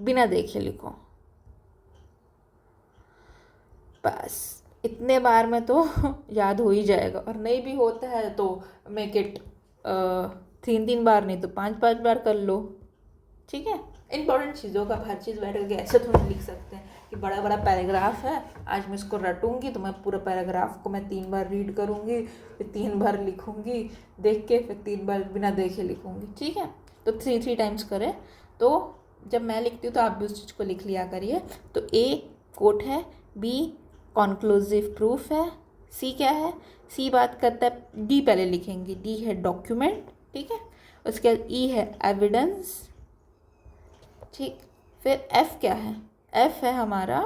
बिना देखे लिखो। बस इतने बार में तो याद हो ही जाएगा, और नहीं भी होता है तो मेक इट 3 बार नहीं तो 5 बार कर लो, ठीक है। इंपॉर्टेंट चीज़ों का हर चीज़ बैठ करके ऐसे थोड़ा लिख सकते हैं कि बड़ा बड़ा पैराग्राफ है, आज मैं इसको रटूंगी तो मैं पूरा पैराग्राफ को मैं 3 बार रीड करूंगी, फिर 3 बार लिखूंगी देख के, फिर 3 बार बिना देखे लिखूंगी, ठीक है। तो 3 टाइम्स करें। तो जब मैं लिखती हूँ तो आप भी उस चीज़ को लिख लिया करिए। तो ए कोट है, बी कॉन्क्लूसिव प्रूफ है, सी क्या है, सी बात करता है, डी पहले लिखेंगे, डी है डॉक्यूमेंट, ठीक है। उसके बाद ई है एविडेंस, ठीक। फिर एफ क्या है, एफ है हमारा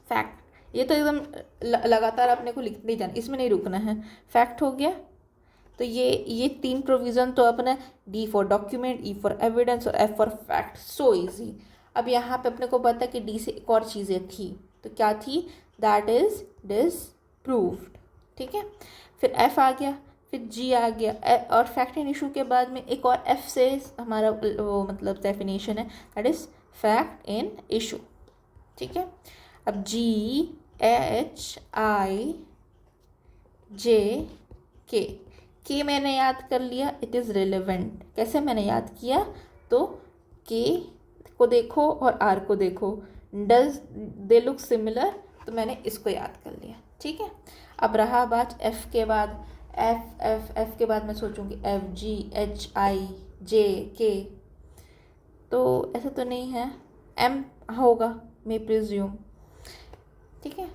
फैक्ट। ये तो एकदम लगातार अपने को लिखते ही जाना, इसमें नहीं रुकना है। फैक्ट हो गया। तो ये 3 प्रोविज़न तो अपने D for document, E for evidence और F for fact. So easy. अब यहाँ पे अपने को पता है कि डी से एक और चीज़ें थी, तो क्या थी, दैट इज डिसप्रूव्ड, ठीक है। फिर एफ आ गया, फिर जी आ गया, और फैक्ट एंड इशू के बाद में एक और एफ से हमारा वो मतलब डेफिनेशन है, that is fact in issue, ठीक है। अब जी एच आई जे के मैंने याद कर लिया, इट इज़ रिलेवेंट। कैसे मैंने याद किया, तो के को देखो और आर को देखो, डज दे लुक सिमिलर, तो मैंने इसको याद कर लिया, ठीक है। अब रहा बात एफ के बाद, एफ के बाद मैं सोचूंगी एफ जी एच आई जे के, तो ऐसा तो नहीं है, एम होगा मे प्रिज्यूम, ठीक है।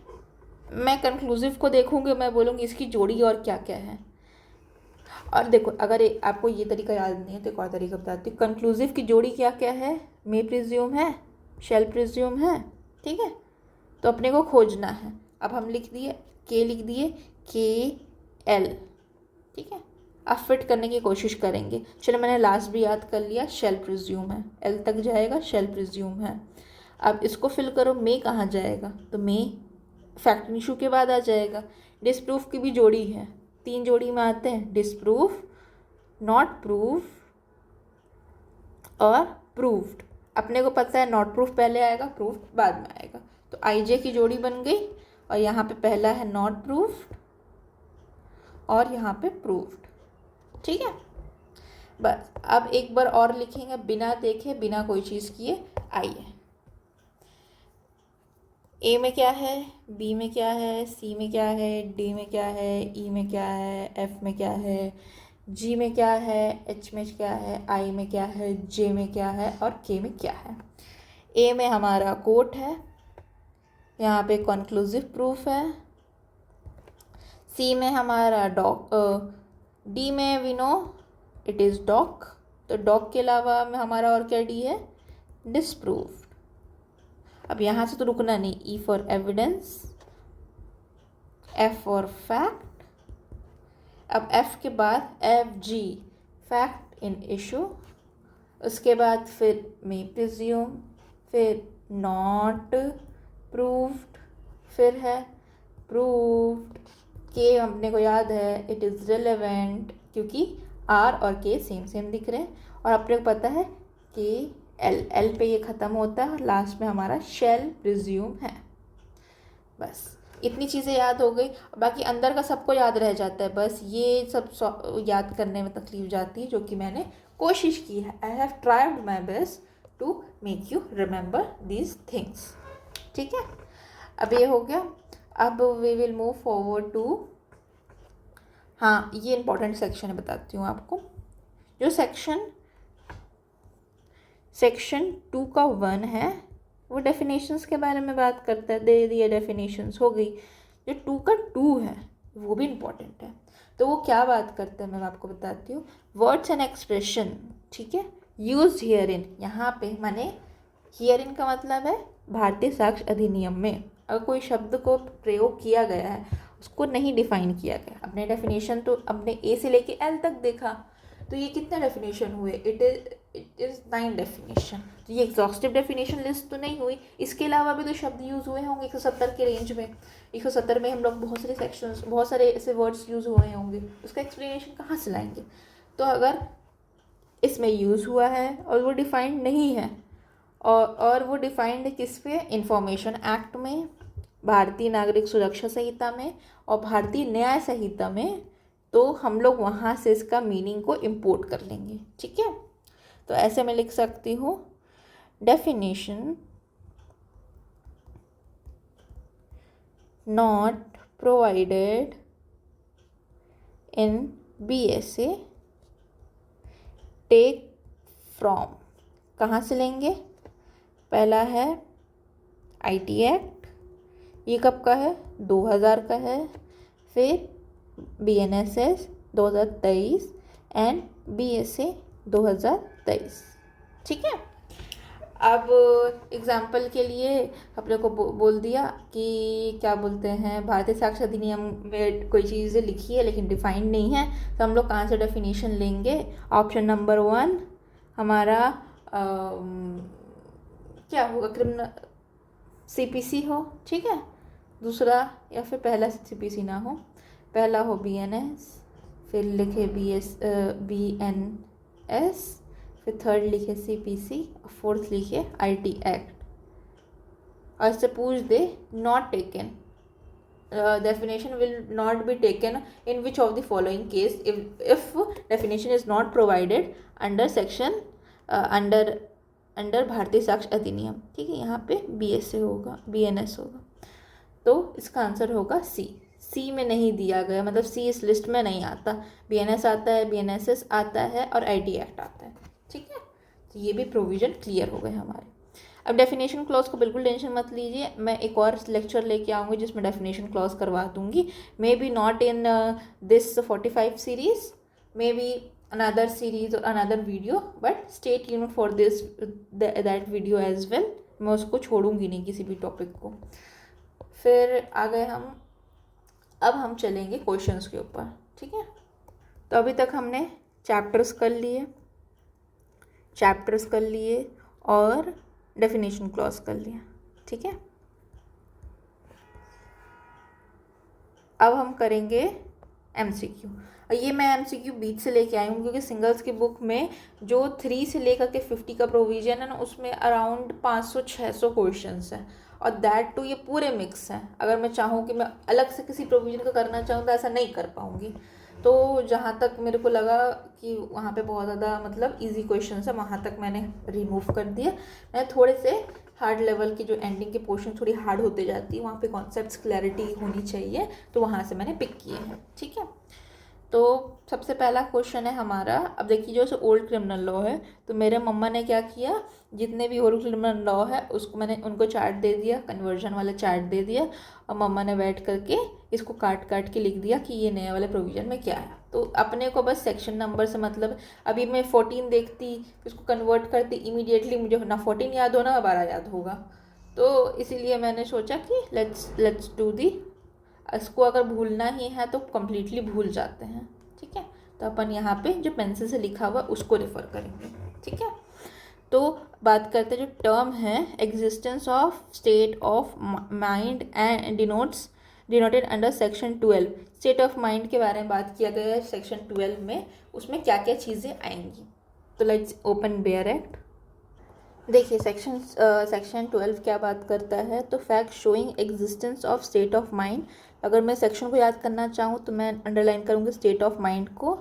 मैं कंक्लूसिव को देखूंगी, मैं बोलूँगी इसकी जोड़ी और क्या क्या है। और देखो अगर आपको ये तरीका याद नहीं है तो एक और तरीका बताती हूँ। कंक्लूसिव की जोड़ी क्या क्या है, मे प्रिज्यूम है, शैल प्रिज्यूम है, ठीक है। तो अपने को खोजना है। अब हम लिख दिए के एल, ठीक है। अब फिट करने की कोशिश करेंगे। चलो मैंने लास्ट भी याद कर लिया, शेल प्रिज्यूम है, एल तक जाएगा, शेल प्रिज्यूम है। अब इसको फिल करो, मे कहाँ जाएगा, तो मे फैक्ट इशू के बाद आ जाएगा। डिसप्रूफ की भी जोड़ी है, 3 जोड़ी में आते हैं, डिसप्रूफ, नॉट प्रूफ और प्रूव्ड। अपने को पता है नॉट प्रूफ पहले आएगा, प्रूफ बाद में आएगा। तो आईजे की जोड़ी बन गई, और यहाँ पे पहला है नॉट प्रूफ्ड और यहाँ पे प्रूव्ड, ठीक है। बस अब एक बार और लिखेंगे बिना देखे, बिना कोई चीज़ किए। आइए, ए में क्या है, बी में क्या है, सी में क्या है, डी में क्या है, ई में क्या है, एफ में क्या है, जी में क्या है, एच में क्या है, आई में क्या है, जे में क्या है और के में क्या है। ए में हमारा कोट है, यहाँ पे कॉन्क्लूसिव प्रूफ है। सी में हमारा डॉक, डी में we know it is doc, तो डॉक के अलावा में हमारा और क्या डी है, डिसप्रूव्ड। अब यहाँ से तो रुकना नहीं, ई for evidence, F for fact. अब एफ के बाद F G, fact in issue. उसके बाद फिर मे प्रिज्यूम, फिर नॉट प्रूव्ड, फिर है प्रूव्ड। के अपने को याद है, इट इज़ रिलेवेंट, क्योंकि आर और के सेम दिख रहे हैं। और अपने को पता है कि एल पे ये ख़त्म होता है और लास्ट में हमारा शेल प्रिज्यूम है। बस इतनी चीज़ें याद हो गई, बाकी अंदर का सबको याद रह जाता है। बस ये सब याद करने में तकलीफ जाती है, जो कि मैंने कोशिश की है। I have tried my best to make you remember these things, ठीक है। अब ये हो गया। अब we will move forward to, हाँ ये इंपॉर्टेंट सेक्शन है, बताती हूँ आपको। जो सेक्शन 2 का 1 है वो डेफिनेशंस के बारे में बात करता है, दे दिए डेफिनेशंस हो गई। जो 2 का 2 है वो भी इम्पॉर्टेंट है, तो वो क्या बात करता है मैं आपको बताती हूँ। वर्ड्स एंड एक्सप्रेशन, ठीक है, यूज हियर इन। यहाँ पे माने हियर इन का मतलब है भारतीय साक्ष्य अधिनियम में अगर कोई शब्द को प्रयोग किया गया है, उसको नहीं डिफाइन किया गया। अपने डेफिनेशन तो अपने ए से लेके एल तक देखा, तो ये कितने डेफिनेशन हुए, इट इज़ 9 डेफिनेशन। तो ये एग्जॉस्टिव डेफिनेशन लिस्ट तो नहीं हुई, इसके अलावा भी तो शब्द यूज़ हुए होंगे 170 के रेंज में। 170 में हम लोग बहुत सारे सेक्शंस, बहुत सारे ऐसे वर्ड्स यूज़ हुए होंगे, उसका एक्सप्लेनेशन कहाँ से लाएंगे। तो अगर इसमें यूज़ हुआ है और वो डिफाइंड नहीं है, और वो डिफाइंड किस पे, इंफॉर्मेशन एक्ट में, भारतीय नागरिक सुरक्षा संहिता में और भारतीय न्याय संहिता में तो हम लोग वहाँ से इसका मीनिंग को इम्पोर्ट कर लेंगे, ठीक है। तो ऐसे मैं लिख सकती हूँ, definition not provided in BSA take from, कहाँ से लेंगे? पहला है IT एक्ट, ये कब का है? 2000 का है। फिर BNSS 2023 एंड BSA 2023, ठीक है। अब एग्जाम्पल के लिए अपने को बोल दिया कि क्या बोलते हैं, भारतीय साक्ष्य अधिनियम में कोई चीज़ लिखी है लेकिन डिफाइंड नहीं है, तो हम लोग कहाँ से डेफिनेशन लेंगे? ऑप्शन नंबर 1 हमारा क्या होगा? क्रिमिनल CPC हो, ठीक है। दूसरा या फिर पहला CPC ना हो, पहला हो BNS, फिर लिखे BNS, फिर थर्ड लिखे CPC, और फोर्थ लिखे IT एक्ट। और इससे पूछ they not taken, definition will not be taken in which of the following case if definition is not provided under section under भारतीय साक्ष्य अधिनियम, ठीक है। यहाँ पे BSA होगा, BNS होगा, तो इसका आंसर होगा C में नहीं दिया गया, मतलब C इस लिस्ट में नहीं आता। BNS आता है, BNSS आता है और IT एक्ट आता है, ठीक है। तो ये भी प्रोविज़न क्लियर हो गए हमारे। अब डेफिनेशन क्लॉज को बिल्कुल टेंशन मत लीजिए, मैं एक और लेक्चर लेके आऊँगी जिसमें डेफिनेशन क्लॉज करवा दूँगी। May be not in this 45 series, may be another series or another video, but stay tuned for this that video as well। मैं उसको छोड़ूंगी नहीं किसी भी टॉपिक को। फिर आ गए हम, अब हम चलेंगे क्वेश्चंस के ऊपर, ठीक है। तो अभी तक हमने चैप्टर्स कर लिए और डेफिनेशन क्लॉज कर लिया, ठीक है। अब हम करेंगे MCQ। और ये मैं MCQ बीच से लेके आई हूँ क्योंकि सिंगल्स की बुक में जो 3 से लेकर के 50 का प्रोविज़न है ना, उसमें अराउंड 500-600 क्वेश्चंस हैं, और दैट टू ये पूरे मिक्स हैं। अगर मैं चाहूँ कि मैं अलग से किसी प्रोविज़न का करना चाहूँ तो ऐसा नहीं कर पाऊँगी। तो जहाँ तक मेरे को लगा कि वहाँ पे बहुत ज़्यादा मतलब इजी क्वेश्चंस है, वहाँ तक मैंने रिमूव कर दिया। मैं थोड़े से हार्ड लेवल की जो एंडिंग के पोर्शन थोड़ी हार्ड होते जाती है, वहाँ पे कॉन्सेप्ट्स क्लैरिटी होनी चाहिए, तो वहाँ से मैंने पिक किए हैं, ठीक है। तो सबसे पहला क्वेश्चन है हमारा, अब देखिए जो ओल्ड क्रिमिनल लॉ है, तो मेरे मम्मा ने क्या किया, जितने भी ओल्ड क्रिमिनल लॉ है उसको मैंने उनको चार्ट दे दिया, कन्वर्जन वाला चार्ट दे दिया, और मम्मा ने बैठ करके इसको काट के लिख दिया कि ये नए वाले प्रोविज़न में क्या है। तो अपने को बस सेक्शन नंबर से मतलब, अभी मैं 14 देखती, इसको कन्वर्ट करती, इमीडिएटली मुझे ना 14 याद हो ना 12 याद होगा। तो इसीलिए मैंने सोचा कि लेट्स डू दी, इसको अगर भूलना ही है तो कम्प्लीटली भूल जाते हैं, ठीक है। तो अपन यहाँ पे जो पेंसिल से लिखा हुआ उसको रेफर करेंगे, ठीक है। तो बात करते हैं जो टर्म है existence of state of mind and denoted under section 12। State of mind के बारे में बात किया गया है सेक्शन 12 में, उसमें क्या क्या चीज़ें आएंगी। तो लेट्स ओपन बेयर एक्ट। देखिए सेक्शन 12 क्या बात करता है, तो fact showing existence of state of mind. अगर मैं सेक्शन को याद करना चाहूँ तो मैं अंडरलाइन करूँगी स्टेट ऑफ माइंड को,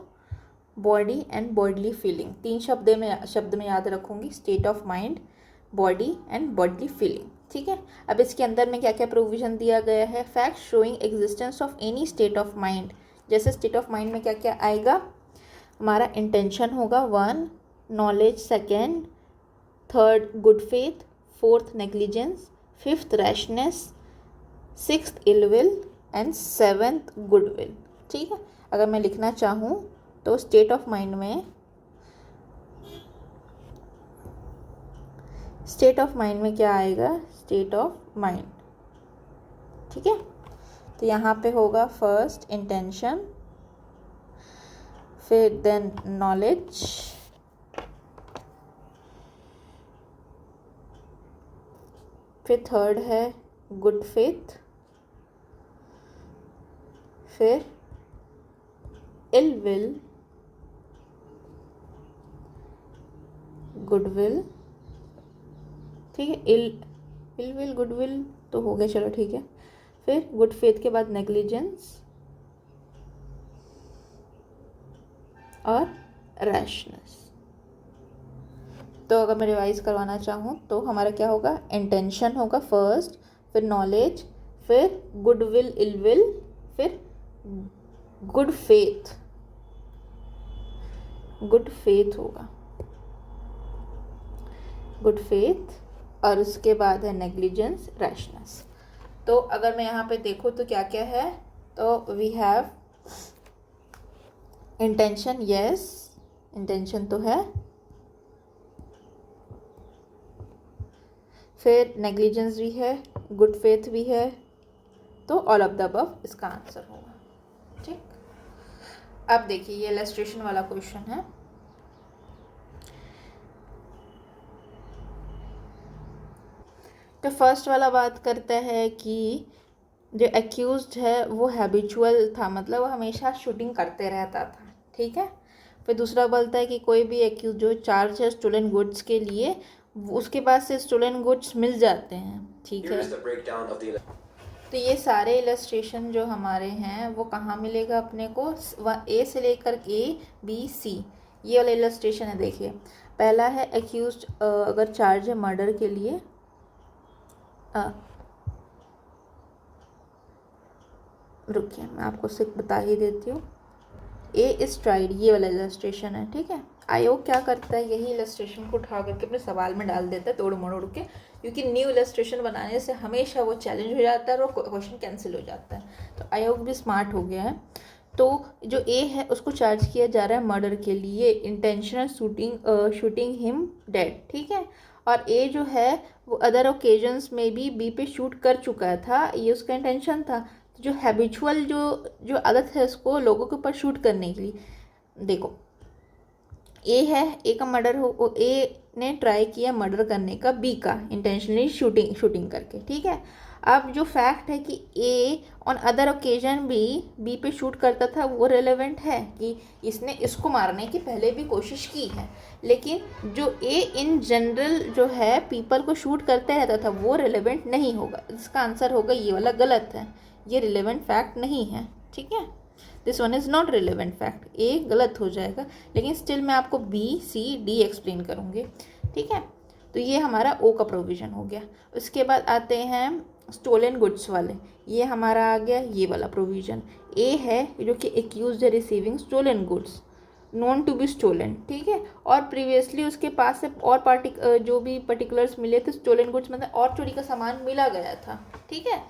बॉडी एंड बॉडली फीलिंग, 3 शब्द में याद रखूँगी, state of mind, body and bodily feeling, ठीक है। अब इसके अंदर में क्या क्या प्रोविज़न दिया गया है, fact showing existence of any state of mind. जैसे स्टेट ऑफ माइंड में क्या क्या आएगा, हमारा इंटेंशन होगा 1, knowledge 2, 3rd good faith, 4th negligence, 5th rashness, 6th ill will and 7th good will, ठीक है। अगर मैं लिखना चाहूँ तो स्टेट ऑफ माइंड में क्या आएगा, स्टेट ऑफ माइंड, ठीक है। तो यहाँ पे होगा फर्स्ट इंटेंशन, फिर देन नॉलेज, फिर 3rd है गुड फेथ, फिर इल विल, गुडविल, ठीक है। इल विल गुडविल तो हो गया, चलो ठीक है। फिर गुड फेथ के बाद नेग्लिजेंस, और रैशनेस। तो अगर मैं रिवाइज करवाना चाहूँ तो हमारा क्या होगा, इंटेंशन होगा फर्स्ट, फिर नॉलेज, फिर गुडविल इलविल, फिर गुड फेथ, गुड फेथ होगा, गुड फेथ, और उसके बाद है नेग्लिजेंस, रैशनेस। तो अगर मैं यहाँ पे देखूँ तो क्या क्या है, तो we have intention, yes intention तो है, फिर नेग्लिजेंस भी है, गुड फेथ भी है, तो ऑल ऑफ द अबव इसका आंसर होगा। ठीक, अब देखिए ये इलस्ट्रेशन वाला क्वेश्चन है। तो फर्स्ट वाला बात करता है कि जो एक्यूज्ड है वो हैबिचुअल था, मतलब वो हमेशा शूटिंग करते रहता था। ठीक है, फिर दूसरा बोलता है कि कोई भी एक्यूज जो चार्ज है स्टोलन गुड्स के लिए, उसके पास से स्टोलन गुड्स मिल जाते हैं। ठीक है, तो ये सारे इलस्ट्रेशन जो हमारे हैं वो कहाँ मिलेगा अपने को, ए से लेकर ABC, ये वाला इलस्ट्रेशन है। देखिए पहला है एक्यूज्ड अगर चार्ज है मर्डर के लिए, रुकिए मैं आपको सिर्फ बता ही देती हूँ। ए इज ट्राइड, ये वाला इलस्ट्रेशन है। ठीक है, आयोग क्या करता है, यही इलस्ट्रेशन को उठा करके अपने सवाल में डाल देता है तोड़ मोड़ के, क्योंकि न्यू इलस्ट्रेशन बनाने से हमेशा वो चैलेंज हो जाता है और क्वेश्चन कैंसिल हो जाता है। तो आयोग भी स्मार्ट हो गया है। तो जो ए है उसको चार्ज किया जा रहा है मर्डर के लिए, इंटेंशनल शूटिंग हिम डेड। ठीक है, और ए जो है वो अदर ओकेजन्स में भी बी पे शूट कर चुका था, ये उसका इंटेंशन था। जो हैबिचुअल जो आदत है उसको लोगों के ऊपर शूट करने के लिए, देखो ए है, ए का मर्डर हो, ए ने ट्राई किया मर्डर करने का बी का इंटेंशनली शूटिंग करके। ठीक है, अब जो फैक्ट है कि ए ऑन अदर ओकेजन भी बी पे शूट करता था वो रेलेवेंट है कि इसने इसको मारने की पहले भी कोशिश की है, लेकिन जो ए इन जनरल जो है पीपल को शूट करते रहता था वो रेलेवेंट नहीं होगा। इसका आंसर होगा ये वाला गलत है, ये रिलेवेंट फैक्ट नहीं है। ठीक है, this one is not relevant fact, A गलत हो जाएगा, लेकिन स्टिल मैं आपको B-C-D एक्सप्लेन करूँगी। ठीक है, तो ये हमारा ओ का प्रोविज़न हो गया। उसके बाद आते हैं स्टोलन गुड्स वाले, ये हमारा आ गया ये वाला प्रोविज़न। ए है जो कि एक्यूज्ड है receiving stolen goods known to be stolen. ठीक है, और प्रीवियसली उसके पास से और जो भी पर्टिकुलर्स मिले थे स्टोलन गुड्स, मतलब और चोरी का सामान मिला गया था। ठीक है,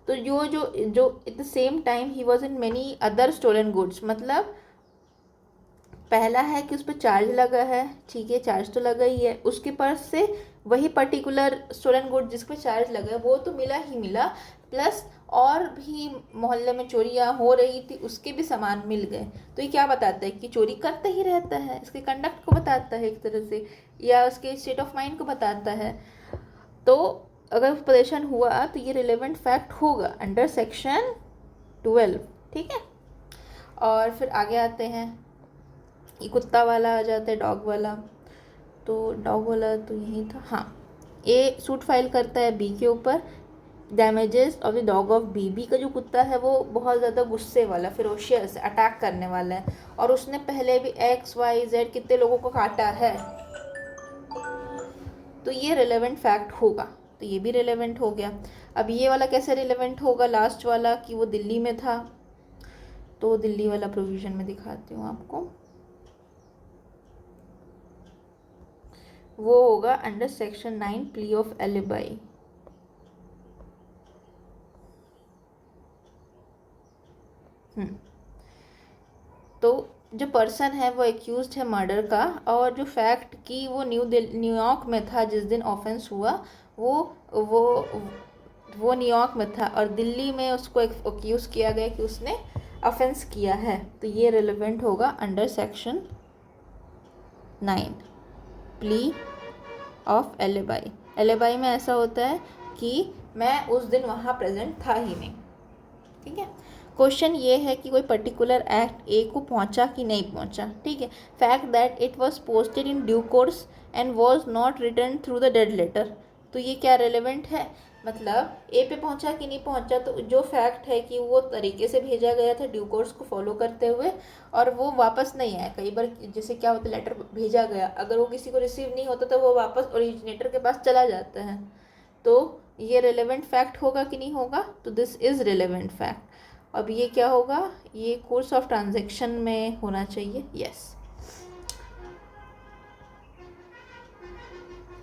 तो जो at the same time he was in many other stolen goods, मतलब पहला है कि उस पर चार्ज लगा है। ठीक है, चार्ज तो लगा ही है, उसके पास से वही पर्टिकुलर स्टोलन गुड जिस पर चार्ज लगा है वो तो मिला ही मिला, प्लस और भी मोहल्ले में चोरियाँ हो रही थी उसके भी सामान मिल गए। तो ये क्या बताता है कि चोरी करता ही रहता है, इसके कंडक्ट को बताता है एक तरह से, या उसके स्टेट ऑफ माइंड को बताता है। तो अगर परेशान हुआ तो ये रिलेवेंट फैक्ट होगा अंडर सेक्शन 12। ठीक है, और फिर आगे आते हैं, ये कुत्ता वाला आ जाता है, डॉग वाला। तो डॉग वाला तो यही था, हाँ। ए सूट फाइल करता है बी के ऊपर, damages of the dog of B. B का जो कुत्ता है वो बहुत ज़्यादा गुस्से वाला, फिरोशियस, अटैक करने वाला है, और उसने पहले भी XYZ कितने लोगों को काटा है। तो ये रिलेवेंट फैक्ट होगा, तो ये भी रिलेवेंट हो गया। अब ये वाला कैसे रिलेवेंट होगा, लास्ट वाला, कि वो दिल्ली में था। तो दिल्ली वाला प्रोविज़न में दिखाती हूँ आपको, वो होगा under section 9 plea of alibi. तो जो पर्सन है वो एक्यूज्ड है मर्डर का, और जो फैक्ट कि वो न्यूयॉर्क में था जिस दिन ऑफेंस हुआ, वो न्यूयॉर्क में था, और दिल्ली में उसको एक्यूज किया गया कि उसने ऑफेंस किया है। तो ये रिलेवेंट होगा under section 9 plea of alibi. Alibi में ऐसा होता है कि मैं उस दिन वहाँ प्रेजेंट था ही नहीं। ठीक है, क्वेश्चन ये है कि कोई पर्टिकुलर एक्ट ए को पहुंचा कि नहीं पहुंचा। ठीक है, fact that it was posted in due course and was not return through the dead letter. तो ये क्या रेलेवेंट है मतलब ए पे पहुंचा कि नहीं पहुंचा, तो जो फैक्ट है कि वो तरीके से भेजा गया था ड्यू कोर्स को फॉलो करते हुए और वो वापस नहीं आया। कई बार जैसे क्या होता है, लेटर भेजा गया, अगर वो किसी को रिसीव नहीं होता तो वो वापस ओरिजिनेटर के पास चला जाता है, तो ये रिलेवेंट फैक्ट होगा कि नहीं होगा, तो दिस इज़ रिलेवेंट फैक्ट। अब ये क्या होगा, ये कोर्स ऑफ ट्रांजेक्शन में होना चाहिए, यस।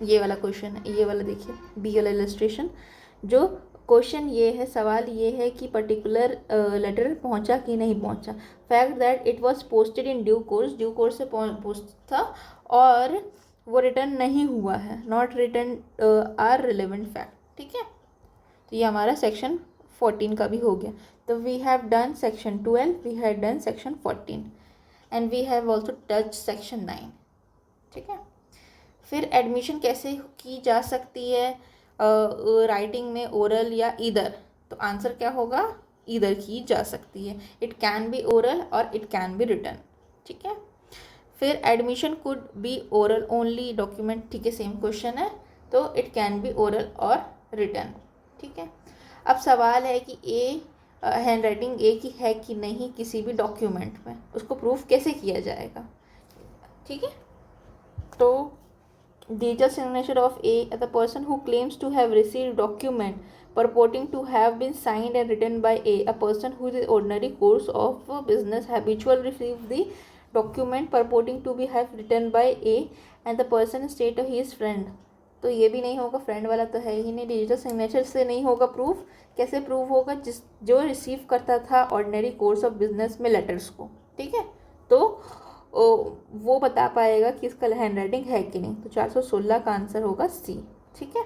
ये वाला क्वेश्चन है, ये वाला देखिए बी वाला इलस्ट्रेशन। जो क्वेश्चन ये है, सवाल ये है कि पर्टिकुलर लेटर पहुंचा कि नहीं पहुंचा। Fact that it was posted in due course से पोस्ट था और वो रिटर्न नहीं हुआ है, not return are relevant fact, ठीक है। तो ये हमारा सेक्शन 14 का भी हो गया। तो we have done section 12, we have done section 14 and we have also touch section 9, ठीक है। फिर एडमिशन कैसे की जा सकती है राइटिंग में, ओरल या ईदर, तो आंसर क्या होगा, ईदर की जा सकती है। इट कैन बी ओरल और इट कैन बी रिटन, ठीक है। फिर admission could be oral only document, ठीक है, सेम क्वेश्चन है, तो इट कैन बी ओरल और रिटन, ठीक है। अब सवाल है कि ए हैंड राइटिंग ए की है कि नहीं किसी भी डॉक्यूमेंट में, उसको प्रूफ कैसे किया जाएगा, ठीक है। तो digital signature of A, the person who claims to have received document purporting to have been signed and written by a person who is ordinary course of business habitual receive the document purporting to be have written by A and the person state he is friend, तो ये भी नहीं होगा, friend वाला तो है ही नहीं। Digital signature से नहीं होगा प्रूफ, कैसे प्रूफ होगा, जो रिसीव करता था ऑर्डिनरी कोर्स ऑफ बिजनेस में लेटर्स को, ठीक है, तो वो बता पाएगा कि इसका हैंड राइटिंग है कि नहीं। तो 416 का आंसर होगा सी, ठीक है।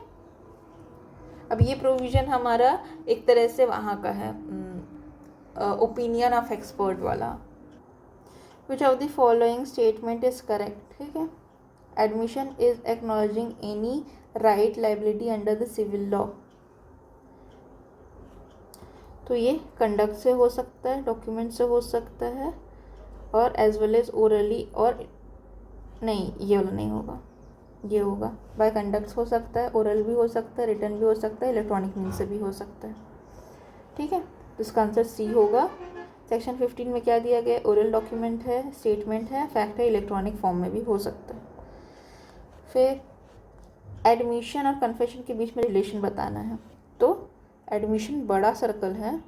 अब ये प्रोविज़न हमारा एक तरह से वहाँ का है, ओपिनियन ऑफ एक्सपर्ट वाला। Which of the following statement is correct, ठीक है। Admission is acknowledging any right liability under the civil law, तो ये कंडक्ट से हो सकता है, डॉक्यूमेंट से हो सकता है, और एज वेल एज ओरली, और नहीं ये वाला नहीं होगा, ये होगा बाय कंडक्ट हो सकता है, ओरल भी हो सकता है, रिटर्न भी हो सकता है, इलेक्ट्रॉनिक मीन से भी हो सकता है, ठीक है। तो इसका आंसर सी होगा। सेक्शन 15 में क्या दिया गया, ओरल डॉक्यूमेंट है, स्टेटमेंट है, फैक्ट है, इलेक्ट्रॉनिक फॉर्म में भी हो सकता है। फिर एडमिशन और कन्फेशन के बीच में रिलेशन बताना है, तो एडमिशन बड़ा सर्कल है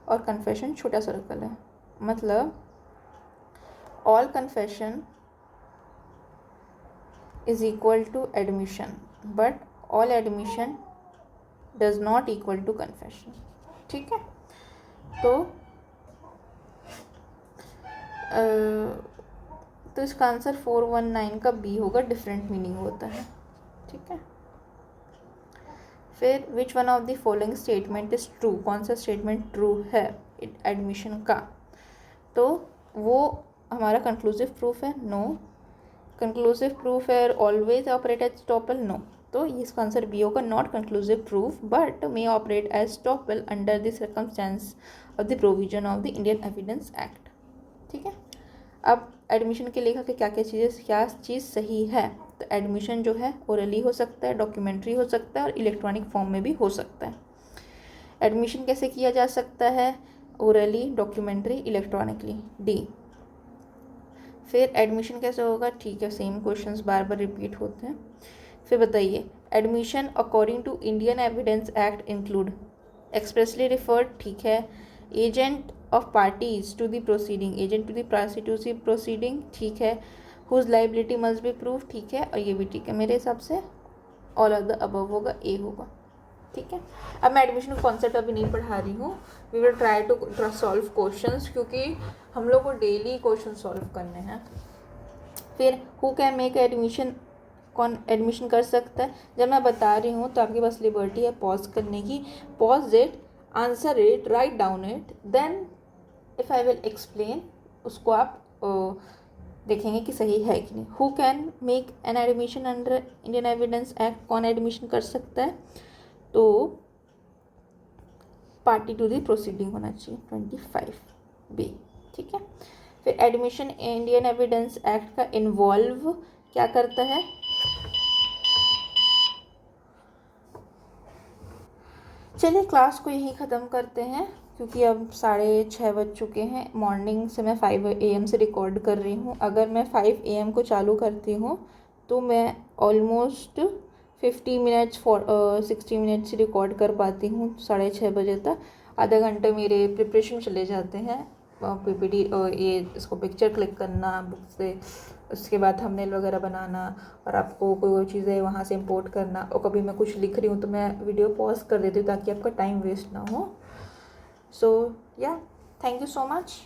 और कन्फेशन छोटा सर्कल है, मतलब all confession is equal to admission but all admission does not equal to confession, ठीक है। तो इसका आंसर 419 का बी होगा, डिफरेंट मीनिंग होता है, ठीक है। फिर which one of the following statement is true, कौन सा स्टेटमेंट ट्रू है एडमिशन का, तो वो हमारा कंक्लूसिव प्रूफ है, नो। कंक्लूसिव प्रूफ है always operate as estoppel, no. तो इसका आंसर बी होगा, not conclusive proof but may operate as estoppel under the circumstances of the provision of the Indian evidence act, ठीक है। अब admission के लेखा के क्या चीज़ सही है, तो एडमिशन जो है ओरली हो सकता है, डॉक्यूमेंट्री हो सकता है और इलेक्ट्रॉनिक फॉर्म में भी हो सकता है। एडमिशन कैसे किया जा सकता है, ओरली, डॉक्यूमेंट्री, इलेक्ट्रॉनिकली, डी। फिर एडमिशन कैसे होगा, ठीक है, सेम क्वेश्चंस बार बार रिपीट होते हैं। फिर बताइए, admission according to Indian evidence act include expressly referred, ठीक है, agent of parties to the proceeding, agent to the prosecutive proceeding, ठीक है, whose liability must be proof, ठीक है, और ये भी ठीक है। मेरे हिसाब से ऑल ऑफ द अबव होगा, ए होगा, ठीक है। अब मैं एडमिशन कॉन्सेप्ट अभी नहीं पढ़ा रही हूँ, we will try to solve questions, क्योंकि हम लोग को डेली क्वेश्चन सॉल्व करने हैं। फिर हु कैन मेक एडमिशन, कौन एडमिशन कर सकता है। जब मैं बता रही हूँ तो आपके पास लिबर्टी है पॉज करने की, pause it, answer it, write down it, then if I will explain, उसको आप देखेंगे कि सही है कि नहीं। Who can make an admission under Indian evidence act, कौन एडमिशन कर सकता है, तो पार्टी टू द प्रोसीडिंग होना चाहिए, 25B, ठीक है। फिर एडमिशन इंडियन एविडेंस एक्ट का इन्वॉल्व क्या करता है, चलिए क्लास को यहीं ख़त्म करते हैं, क्योंकि अब 6:30 बज चुके हैं। मॉर्निंग से मैं 5 AM से रिकॉर्ड कर रही हूँ। अगर मैं 5 AM को चालू करती हूँ तो मैं ऑलमोस्ट 50 मिनट्स 60 मिनट्स रिकॉर्ड कर पाती हूँ 6:30 बजे तक। आधा घंटे मेरे प्रिपरेशन चले जाते हैं, PPT ये इसको पिक्चर क्लिक करना बुक से, उसके बाद थंबनेल वगैरह बनाना, और आपको कोई चीज़ें वहाँ से इंपोर्ट करना। और कभी मैं कुछ लिख रही हूँ तो मैं वीडियो पॉज कर देती हूँ ताकि आपका टाइम वेस्ट ना हो। सो या, थैंक यू सो मच।